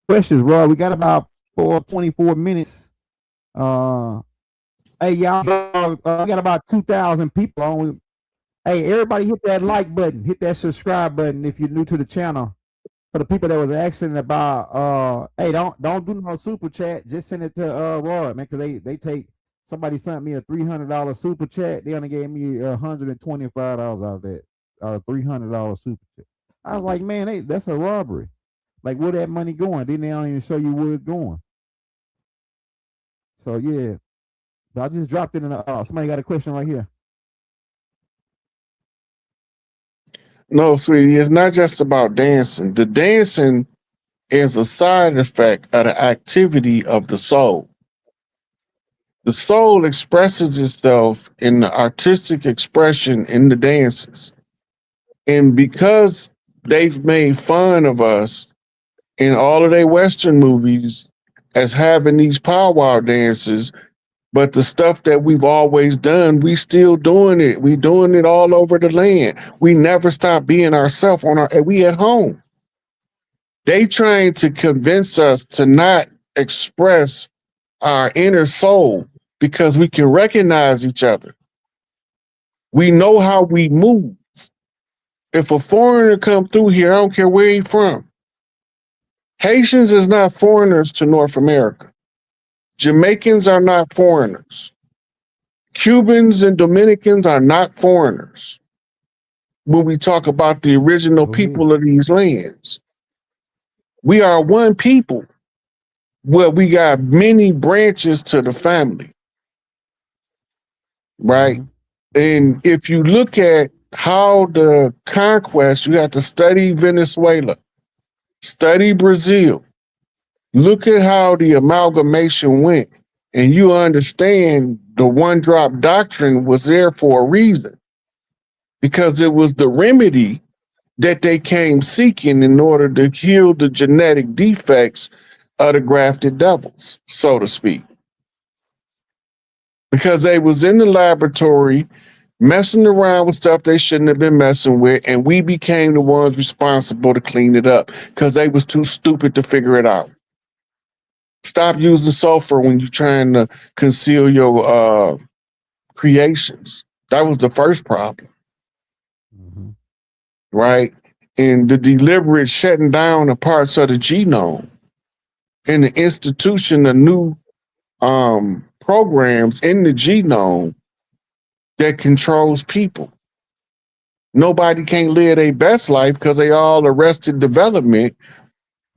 questions, Roy. We got about 24 minutes. Hey, y'all, we got about 2,000 people on. Hey, everybody hit that like button, hit that subscribe button if you're new to the channel. For the people that was asking about hey, don't do no super chat, just send it to Roy, man, because they take somebody sent me a $300 super chat. They only gave me $125 out of that $300 super chat. I was like, man, that's a robbery. Like, where that money going? Then they don't even show you where it's going. So yeah, but I just dropped it in the somebody got a question right here. No, sweetie, it's not just about dancing. The dancing is a side effect of the activity of the soul. The soul expresses itself in the artistic expression in the dances. And because they've made fun of us in all of their Western movies as having these powwow dances, but the stuff that we've always done, we still doing it. We doing it all over the land. We never stop being ourselves we at home. They trying to convince us to not express our inner soul because we can recognize each other. We know how we move. If a foreigner come through here, I don't care where he's from. Haitians is not foreigners to North America. Jamaicans are not foreigners. Cubans and Dominicans are not foreigners when we talk about the original people of these lands. We are one people where we got many branches to the family, right? And if you look at how the conquest, you have to study Venezuela, study Brazil, look at how the amalgamation went, and you understand the one-drop doctrine was there for a reason, because it was the remedy that they came seeking in order to heal the genetic defects of the grafted devils, so to speak. because they was in the laboratory messing around with stuff they shouldn't have been messing with, and we became the ones responsible to clean it up because they was too stupid to figure it out. Stop using sulfur when you're trying to conceal your creations. That was the first problem. Right? And the deliberate shutting down of parts of the genome and the institution of new programs in the genome that controls people. Nobody can't live their best life because they all arrested development,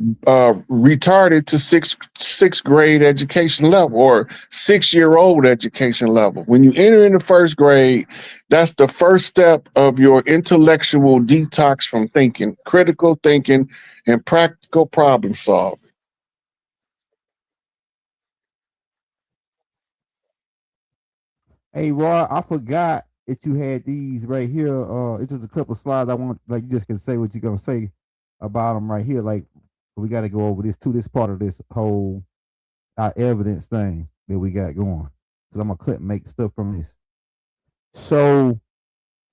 retarded to sixth grade education level or 6-year-old education level. When you enter in the first grade, that's the first step of your intellectual detox from thinking, critical thinking, and practical problem solving. Hey, Roy, I forgot that you had these right here. It's just a couple slides. I want, like, you just can say what you're gonna say about them right here. Like, we got to go over this too. This part of this whole evidence thing that we got going, because I'm gonna make stuff from this. So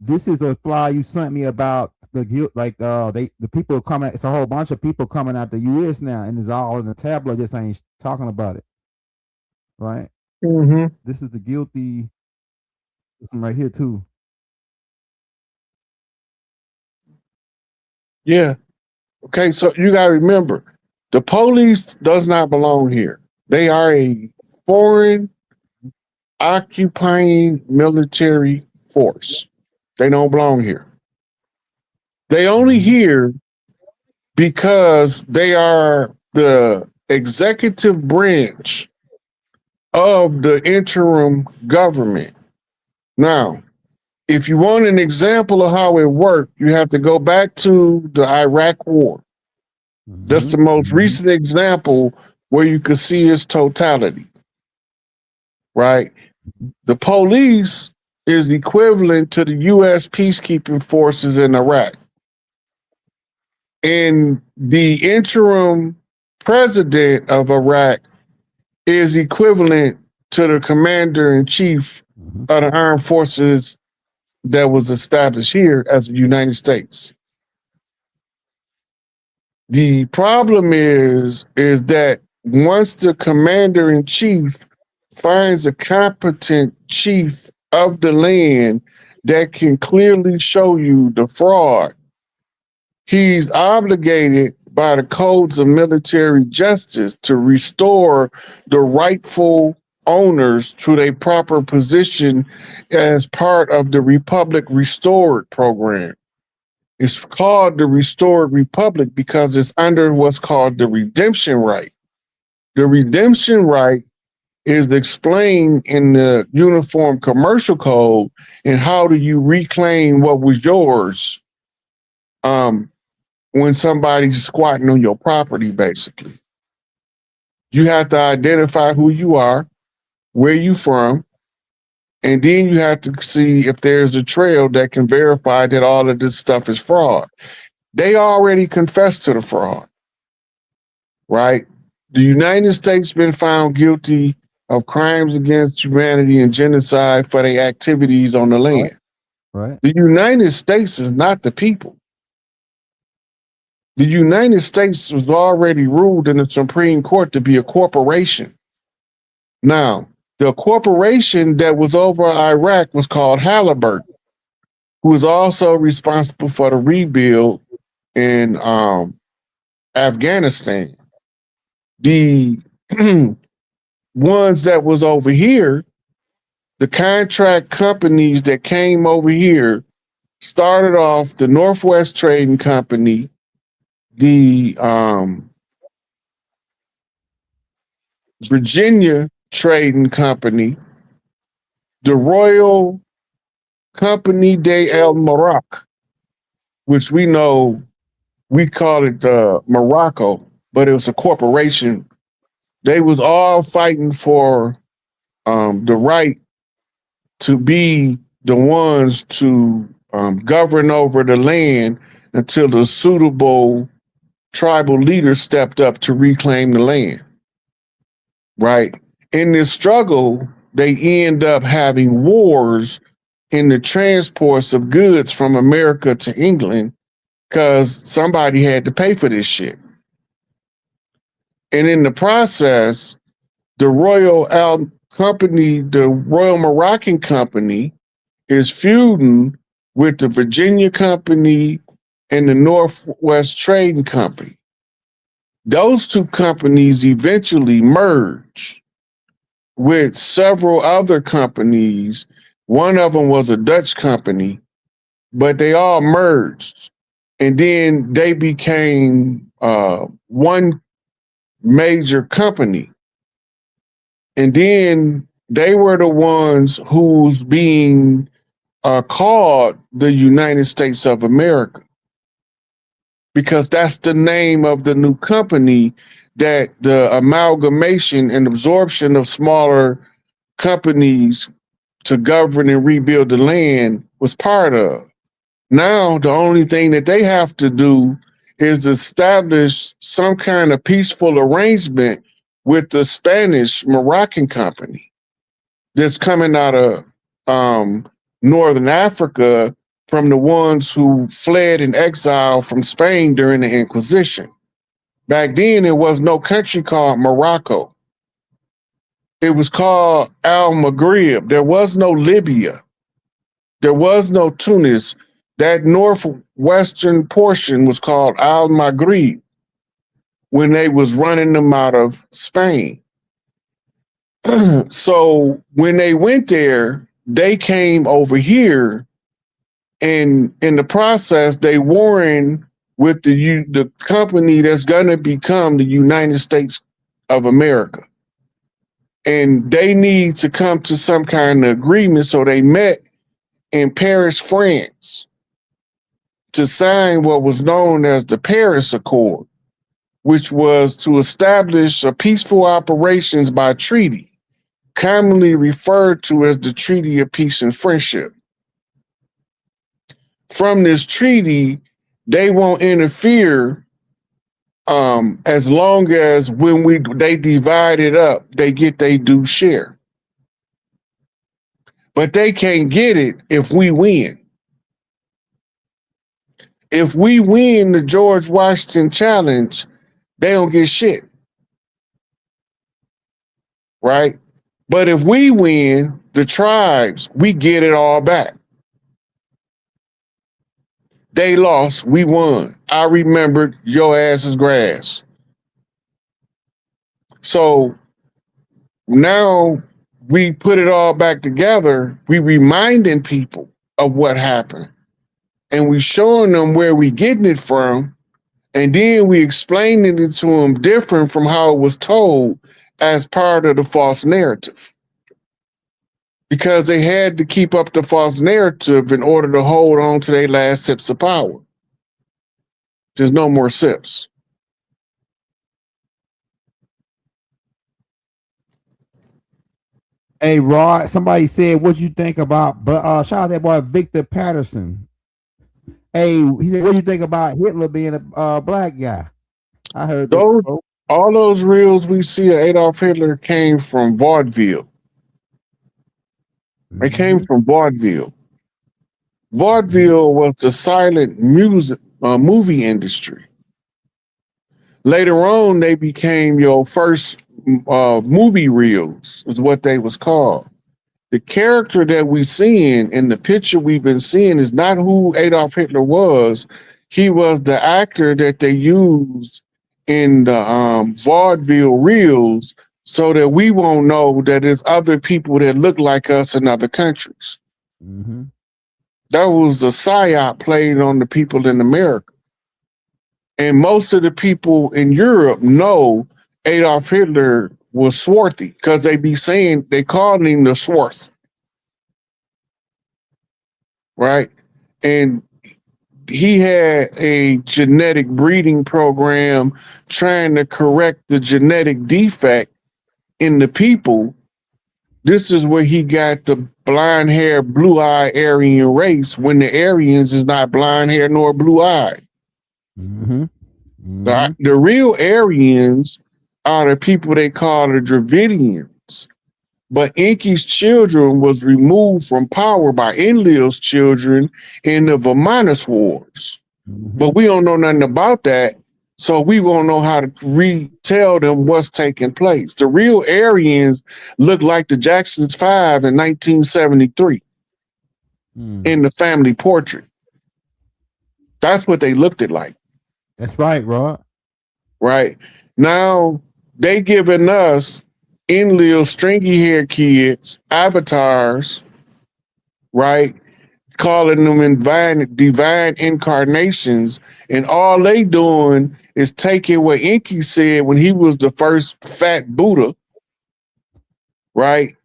this is a flyer you sent me about the guilt, like the people coming. It's a whole bunch of people coming out the U.S. now, and it's all in the tabloid. Just ain't talking about it, right? Mm-hmm. This is the guilty. Right here too. Yeah. Okay, so you got to remember, the police does not belong here. They are a foreign occupying military force. They don't belong here. They only here because they are the executive branch of the interim government. Now, if you want an example of how it worked, you have to go back to the Iraq War. That's the most recent example where you could see its totality, right? The police is equivalent to the U.S. peacekeeping forces in Iraq. And the interim president of Iraq is equivalent to the commander-in-chief of the armed forces that was established here as the United States. The problem is that once the commander-in-chief finds a competent chief of the land that can clearly show you the fraud, he's obligated by the codes of military justice to restore the rightful owners to their proper position as part of the Republic Restored program. It's called the Restored Republic because it's under what's called the redemption right. The redemption right is explained in the Uniform Commercial Code, and how do you reclaim what was yours when somebody's squatting on your property, basically. You have to identify who you are, where you from, and then you have to see if there's a trail that can verify that all of this stuff is fraud. They already confessed to the fraud, right? The United States been found guilty of crimes against humanity and genocide for their activities on the land. Right. The United States is not the people. The United States was already ruled in the Supreme Court to be a corporation. Now, the corporation that was over Iraq was called Halliburton, who was also responsible for the rebuild in Afghanistan. The ones that was over here, the contract companies that came over here, started off the Northwest Trading Company, the Virginia Trading Company, the Royal Company de El Maroc, which we know, we call it Morocco, but it was a corporation. They was all fighting for the right to be the ones to govern over the land until the suitable tribal leader stepped up to reclaim the land. Right? In this struggle, they end up having wars in the transports of goods from America to England because somebody had to pay for this shit. And in the process, the Royal Moroccan Company is feuding with the Virginia Company and the Northwest Trading Company. Those two companies eventually merge with several other companies. One of them was a Dutch company, but they all merged. And then they became one major company. And then they were the ones who's being called the United States of America, because that's the name of the new company that the amalgamation and absorption of smaller companies to govern and rebuild the land was part of. Now, the only thing that they have to do is establish some kind of peaceful arrangement with the Spanish Moroccan Company that's coming out of Northern Africa from the ones who fled in exile from Spain during the Inquisition. Back then, there was no country called Morocco. It was called Al-Maghrib. There was no Libya. There was no Tunis. That northwestern portion was called Al-Maghrib when they was running them out of Spain. So when they went there, they came over here, and in the process, they warring with the company that's going to become the United States of America. And they need to come to some kind of agreement. So they met in Paris, France, to sign what was known as the Paris Accord, which was to establish a peaceful operations by treaty, commonly referred to as the Treaty of Peace and Friendship. From this treaty, they won't interfere as long as when they divide it up, they get their due share. But they can't get it if we win. If we win the George Washington Challenge, they don't get shit. Right? But if we win, the tribes, we get it all back. They lost, we won. I remembered your ass is grass. So now we put it all back together. We reminding people of what happened. And we showing them where we getting it from. And then we explaining it to them different from how it was told as part of the false narrative. Because they had to keep up the false narrative in order to hold on to their last sips of power. There's no more sips. Hey, Rod, somebody said, what you think about, shout out that boy Victor Patterson. Hey, he said, what do you think about Hitler being a black guy? I heard all those reels we see of Adolf Hitler came from vaudeville. They came from vaudeville. Vaudeville was the silent music movie industry. Later on, they became your first movie reels, is what they was called. The character that we seeing in the picture we've been seeing is not who Adolf Hitler was. He was the actor that they used in the vaudeville reels so that we won't know that there's other people that look like us in other countries. Mm-hmm. That was a psyop played on the people in America. And most of the people in Europe know Adolf Hitler was swarthy because they called him the Swarth. Right? And he had a genetic breeding program trying to correct the genetic defect in the people. This is where he got the blind hair, blue eye Aryan race when the Aryans is not blind hair nor blue eye. Mm-hmm. Mm-hmm. The real Aryans are the people they call the Dravidians. But Inky's children was removed from power by Enlil's children in the Vermontis Wars. But we don't know nothing about that, so we won't know how to retell them what's taking place. The real Aryans look like the Jacksons 5 in 1973 in the family portrait. That's what they looked at like. That's right, Rod. Right. Now, they giving us Enlil stringy hair kids, avatars, right? Calling them divine incarnations, and all they doing is taking what Enki said when he was the first fat Buddha, right?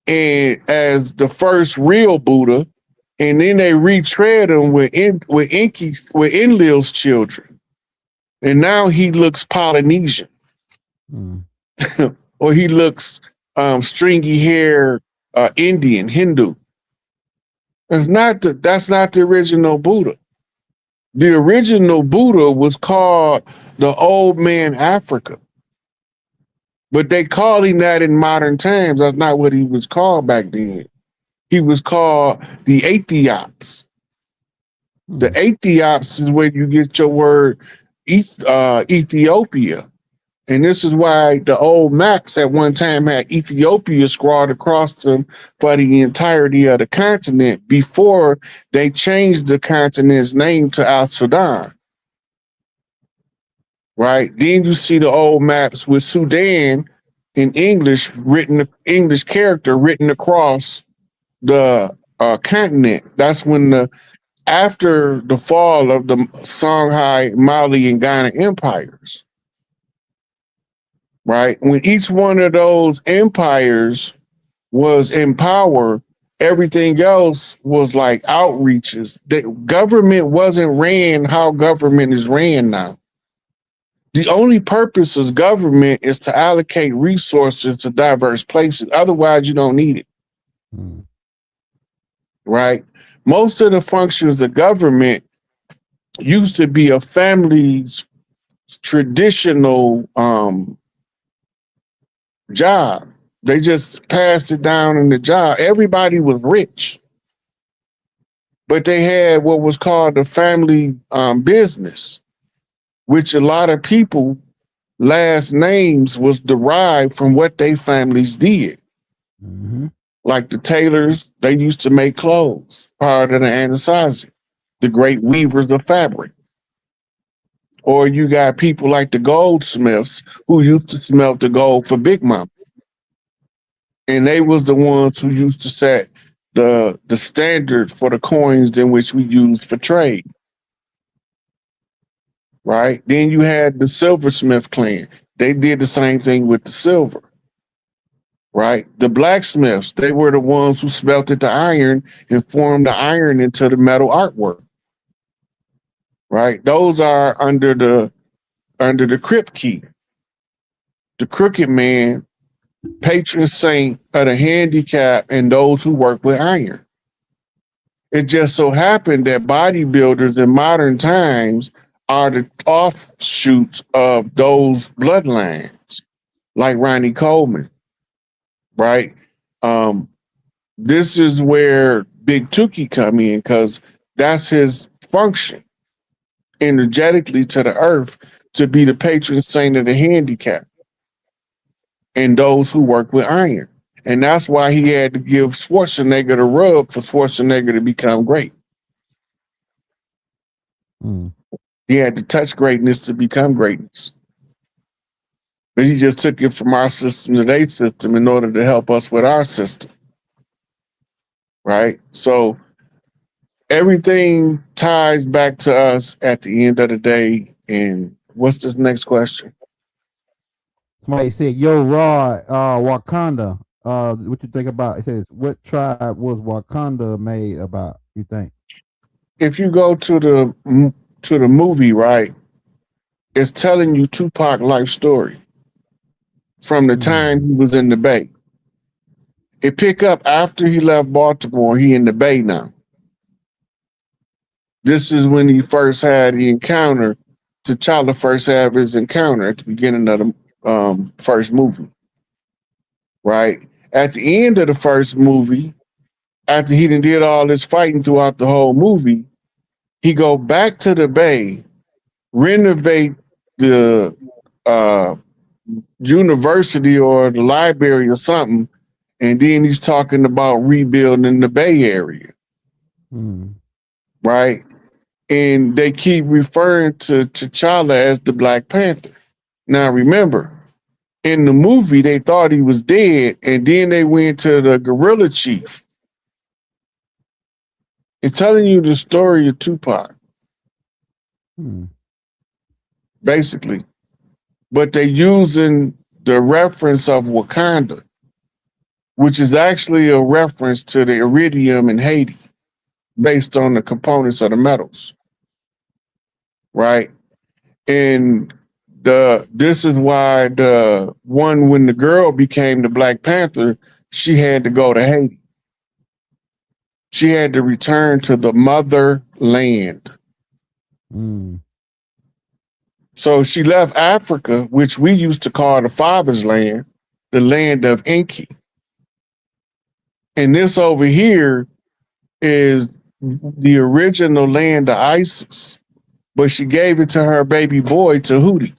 And as the first real Buddha, and then they retread him with Enlil's children. And now he looks Polynesian. Or he looks stringy hair Indian, Hindu. That's not the original Buddha. The original Buddha was called the Old Man Africa. But they call him that in modern times. That's not what he was called back then. He was called the Aethiops. The Aethiops is where you get your word Ethiopia. And this is why the old maps at one time had Ethiopia scrawled across them for the entirety of the continent before they changed the continent's name to Al Sudan. Right? Then you see the old maps with Sudan in English character written across the continent. That's when after the fall of the Songhai, Mali, and Ghana empires. Right? When each one of those empires was in power, everything else was like outreaches. The government wasn't ran how government is ran now. The only purpose of government is to allocate resources to diverse places. Otherwise, you don't need it. Right? Most of the functions of government used to be a family's traditional job. They just passed it down in the job. Everybody was rich, but they had what was called the family business, which a lot of people last names was derived from what they families did. Like the tailors, they used to make clothes, part of the Anasazi, the great weavers of fabric. Or you got people like the goldsmiths who used to smelt the gold for Big Mama. And they was the ones who used to set the standard for the coins in which we use for trade. Right? Then you had the silversmith clan. They did the same thing with the silver. Right? The blacksmiths, they were the ones who smelted the iron and formed the iron into the metal artwork. Right? Those are under the crypt key. The crooked man, patron saint of the handicapped, and those who work with iron. It just so happened that bodybuilders in modern times are the offshoots of those bloodlines, like Ronnie Coleman. Right? This is where Big Tookie come in, because that's his function energetically to the earth, to be the patron saint of the handicap and those who work with iron. And that's why he had to give Schwarzenegger the rub for Schwarzenegger to become great. He had to touch greatness to become greatness. But he just took it from our system to their system in order to help us with our system. Right? So everything ties back to us at the end of the day. And what's this next question? Somebody said, "Yo, Rod, Wakanda. What you think about?" It says, "What tribe was Wakanda made about? You think?" If you go to the movie, right, it's telling you Tupac life story from the time he was in the Bay. It pick up after he left Baltimore. He in the Bay now. This is when he first had the encounter. T'Challa first had his encounter at the beginning of the first movie, right? At the end of the first movie, after he did all this fighting throughout the whole movie, he go back to the bay, renovate the university or the library or something, and then he's talking about rebuilding the Bay Area, right? And they keep referring to T'Challa as the Black Panther. Now remember, in the movie they thought he was dead, and then they went to the gorilla chief. It's telling you the story of Tupac, basically. But they're using the reference of Wakanda, which is actually a reference to the iridium in Haiti, based on the components of the metals, right? And this is why the one when the girl became the Black Panther, she had to go to Haiti. She had to return to the motherland. So she left Africa, which we used to call the father's land, the land of Enki. And this over here is the original land of Isis, but she gave it to her baby boy, Tahuti,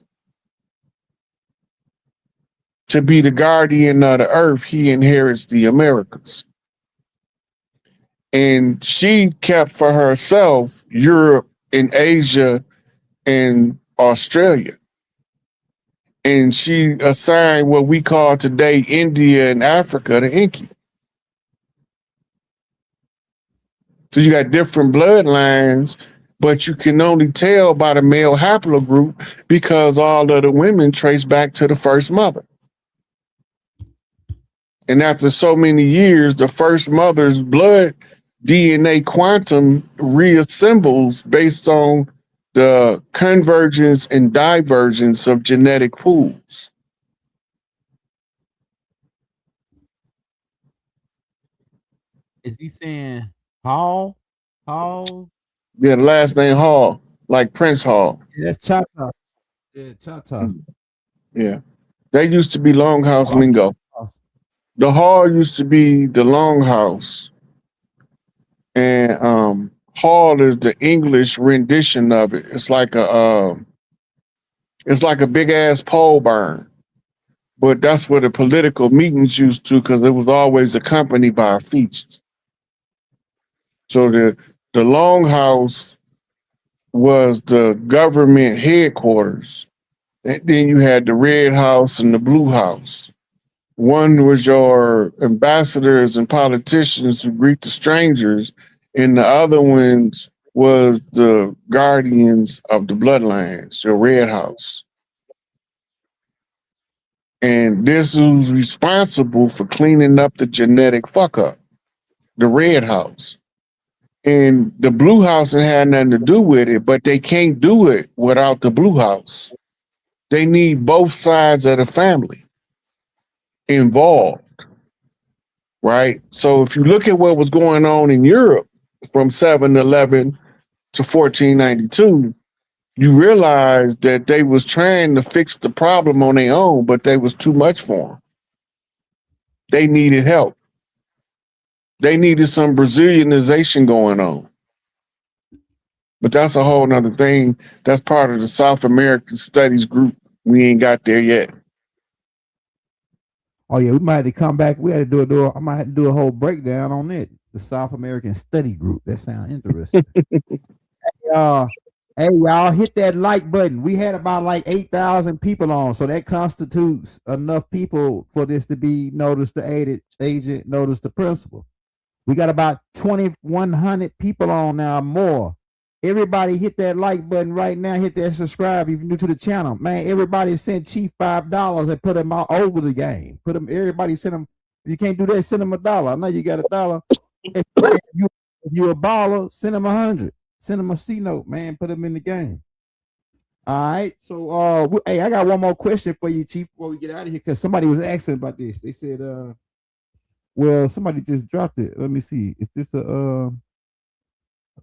to be the guardian of the earth. He inherits the Americas. And she kept for herself Europe and Asia and Australia. And she assigned what we call today India and Africa to Enki. So you got different bloodlines, but you can only tell by the male haplogroup because all of the women trace back to the first mother. And after so many years, the first mother's blood DNA quantum reassembles based on the convergence and divergence of genetic pools. Is he saying Hall? Hall? Yeah, the last name Hall, like Prince Hall. Yeah, that's Chata. Yeah, Chata. Yeah. That used to be Longhouse lingo. The Hall used to be the Longhouse. And Hall is the English rendition of it. It's like a big ass pole barn. But that's what the political meetings used to, because it was always accompanied by a feast. So the Longhouse was the government headquarters. And then you had the Red House and the Blue House. One was your ambassadors and politicians who greet the strangers, and the other ones was the guardians of the bloodlines, your Red House. And this was responsible for cleaning up the genetic fuck up, the Red House. And the Blue House had nothing to do with it, but they can't do it without the Blue House. They need both sides of the family involved, right? So if you look at what was going on in Europe from 711 to 1492, you realize that they was trying to fix the problem on their own, but they was too much for them. They needed help. They needed some Brazilianization going on. But that's a whole nother thing. That's part of the South American Studies group. We ain't got there yet. Oh yeah, we might have to come back. We had to do I might have to do a whole breakdown on it. The South American Study Group. That sounds interesting. Hey y'all, hit that like button. We had about like 8,000 people on, so that constitutes enough people for this to be noticed the agent, noticed the principal. We got about 2,100 people on now, more. Everybody hit that like button right now. Hit that subscribe if you're new to the channel. Man, everybody sent Chief $5 and put them all over the game. Everybody send them. If you can't do that, send them $1. I know you got $1. If you're a baller, send them 100. Send them a C note, man. Put them in the game. All right. So, hey, I got one more question for you, Chief, before we get out of here, because somebody was asking about this. They said, well, somebody just dropped it. Let me see. Is this a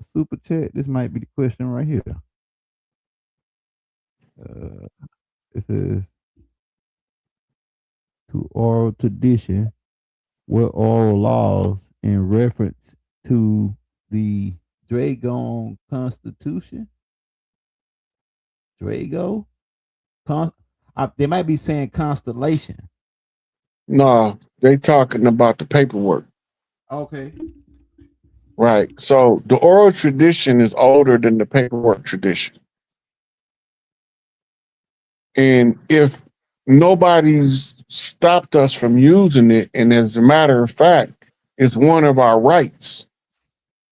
super chat? This might be the question right here. It says to oral tradition. what oral laws in reference to the Dragon Constitution? Drago? They might be saying constellation. No, they talking about the paperwork. Okay. Right. So the oral tradition is older than the paperwork tradition. And if nobody's stopped us from using it, and as a matter of fact, it's one of our rights.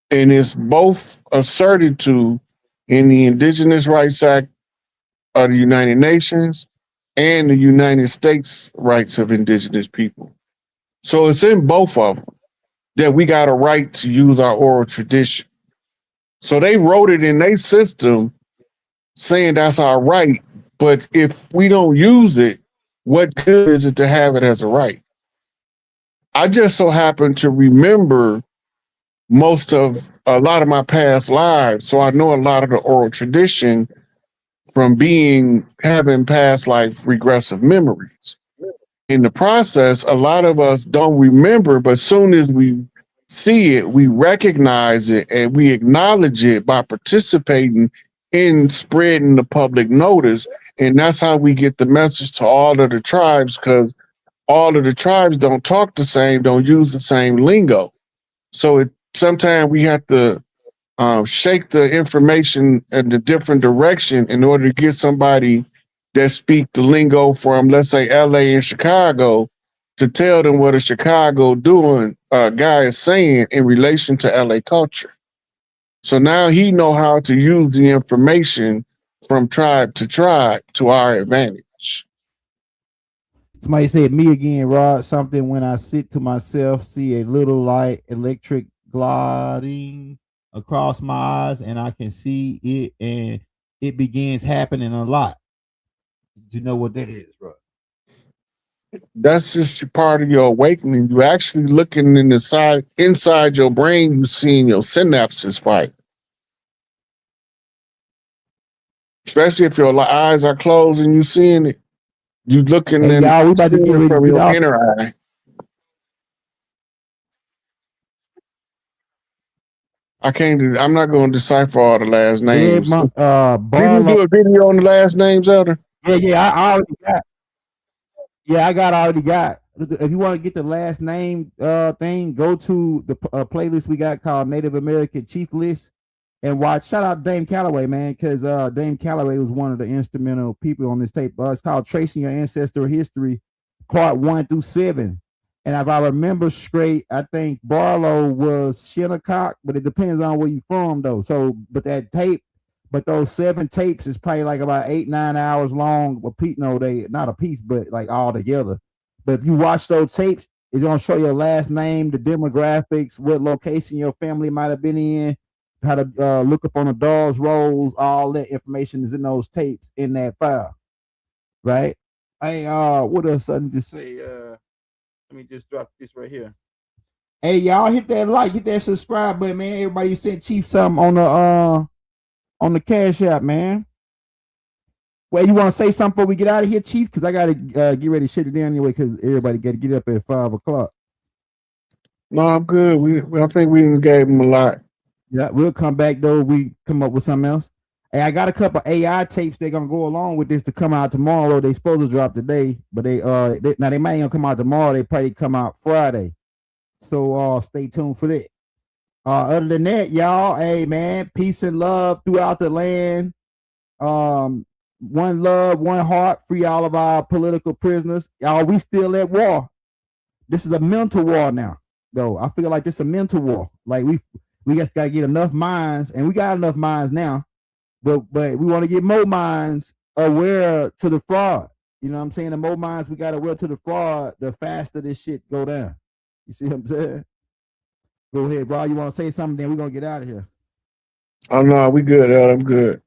And it's both asserted to in the Indigenous Rights Act of the United Nations and the United States Rights of Indigenous People. So it's in both of them that we got a right to use our oral tradition. So they wrote it in their system saying that's our right. But if we don't use it, what good is it to have it as a right? I just so happen to remember a lot of my past lives. So I know a lot of the oral tradition from having past life regressive memories. In the process, a lot of us don't remember, but as soon as we see it, we recognize it and we acknowledge it by participating in spreading the public notice. And that's how we get the message to all of the tribes, because all of the tribes don't talk the same, don't use the same lingo. So sometimes we have to shake the information in a different direction in order to get somebody that speak the lingo from, let's say, LA and Chicago, to tell them what a Chicago guy is saying in relation to LA culture. So now he know how to use the information from tribe to our advantage. Somebody said, me again, Rod, something when I sit to myself, see a little light electric gliding across my eyes, and I can see it, and it begins happening a lot. Do you know what that is, bro? That's just part of your awakening. You're actually looking inside your brain, you seeing your synapses fight. Especially if your eyes are closed and you seeing it, you looking Hey, y'all, we about to get ready to from get your off. inner eye. I'm not going to decipher all the last names. Yeah, Did you do a video on the last names, Elder? Yeah, I already got. Yeah, already got. If you want to get the last name thing, go to the playlist we got called Native American Chief List and watch. Shout out Dame Calloway, man, because Dame Calloway was one of the instrumental people on this tape. It's called Tracing Your Ancestral History, Part 1 through 7. And if I remember straight, I think Barlow was Shinnecock, but it depends on where you from, though. So, but those 7 tapes is probably like about 8-9 hours long. They not a piece, but like all together. But if you watch those tapes, it's gonna show your last name, the demographics, what location your family might have been in, how to look up on the dogs rolls. All that information is in those tapes in that file, right? Hey, what else I need to say? Let me just drop this right here. Hey, y'all, hit that like, hit that subscribe button, man. Everybody sent Chief something on the Cash App, man. Well, you want to say something before we get out of here, Chief? Because I got to get ready to shut it down anyway, because everybody got to get up at 5 o'clock. No, I'm good. I think we gave him a lot. Yeah, we'll come back, though. We come up with something else. Hey, I got a couple AI tapes they're going to go along with this to come out tomorrow. They supposed to drop today, but they might not come out tomorrow. They probably come out Friday. So stay tuned for that. Other than that, y'all, hey, man, peace and love throughout the land. One love, one heart, free all of our political prisoners. Y'all, we still at war. This is a mental war now, though. I feel like this is a mental war. Like we just got to get enough minds, and we got enough minds now, but we want to get more minds aware to the fraud. You know what I'm saying? The more minds we got aware to the fraud, the faster this shit go down. You see what I'm saying? Go ahead, bro. You want to say something? Then we're going to get out of here. Oh, no, we good, Ed. I'm good.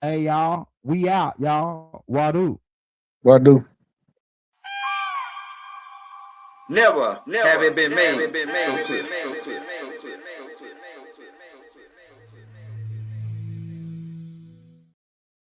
Hey, y'all. We out, y'all. Wadu. Wadu. Never have it been made so clear.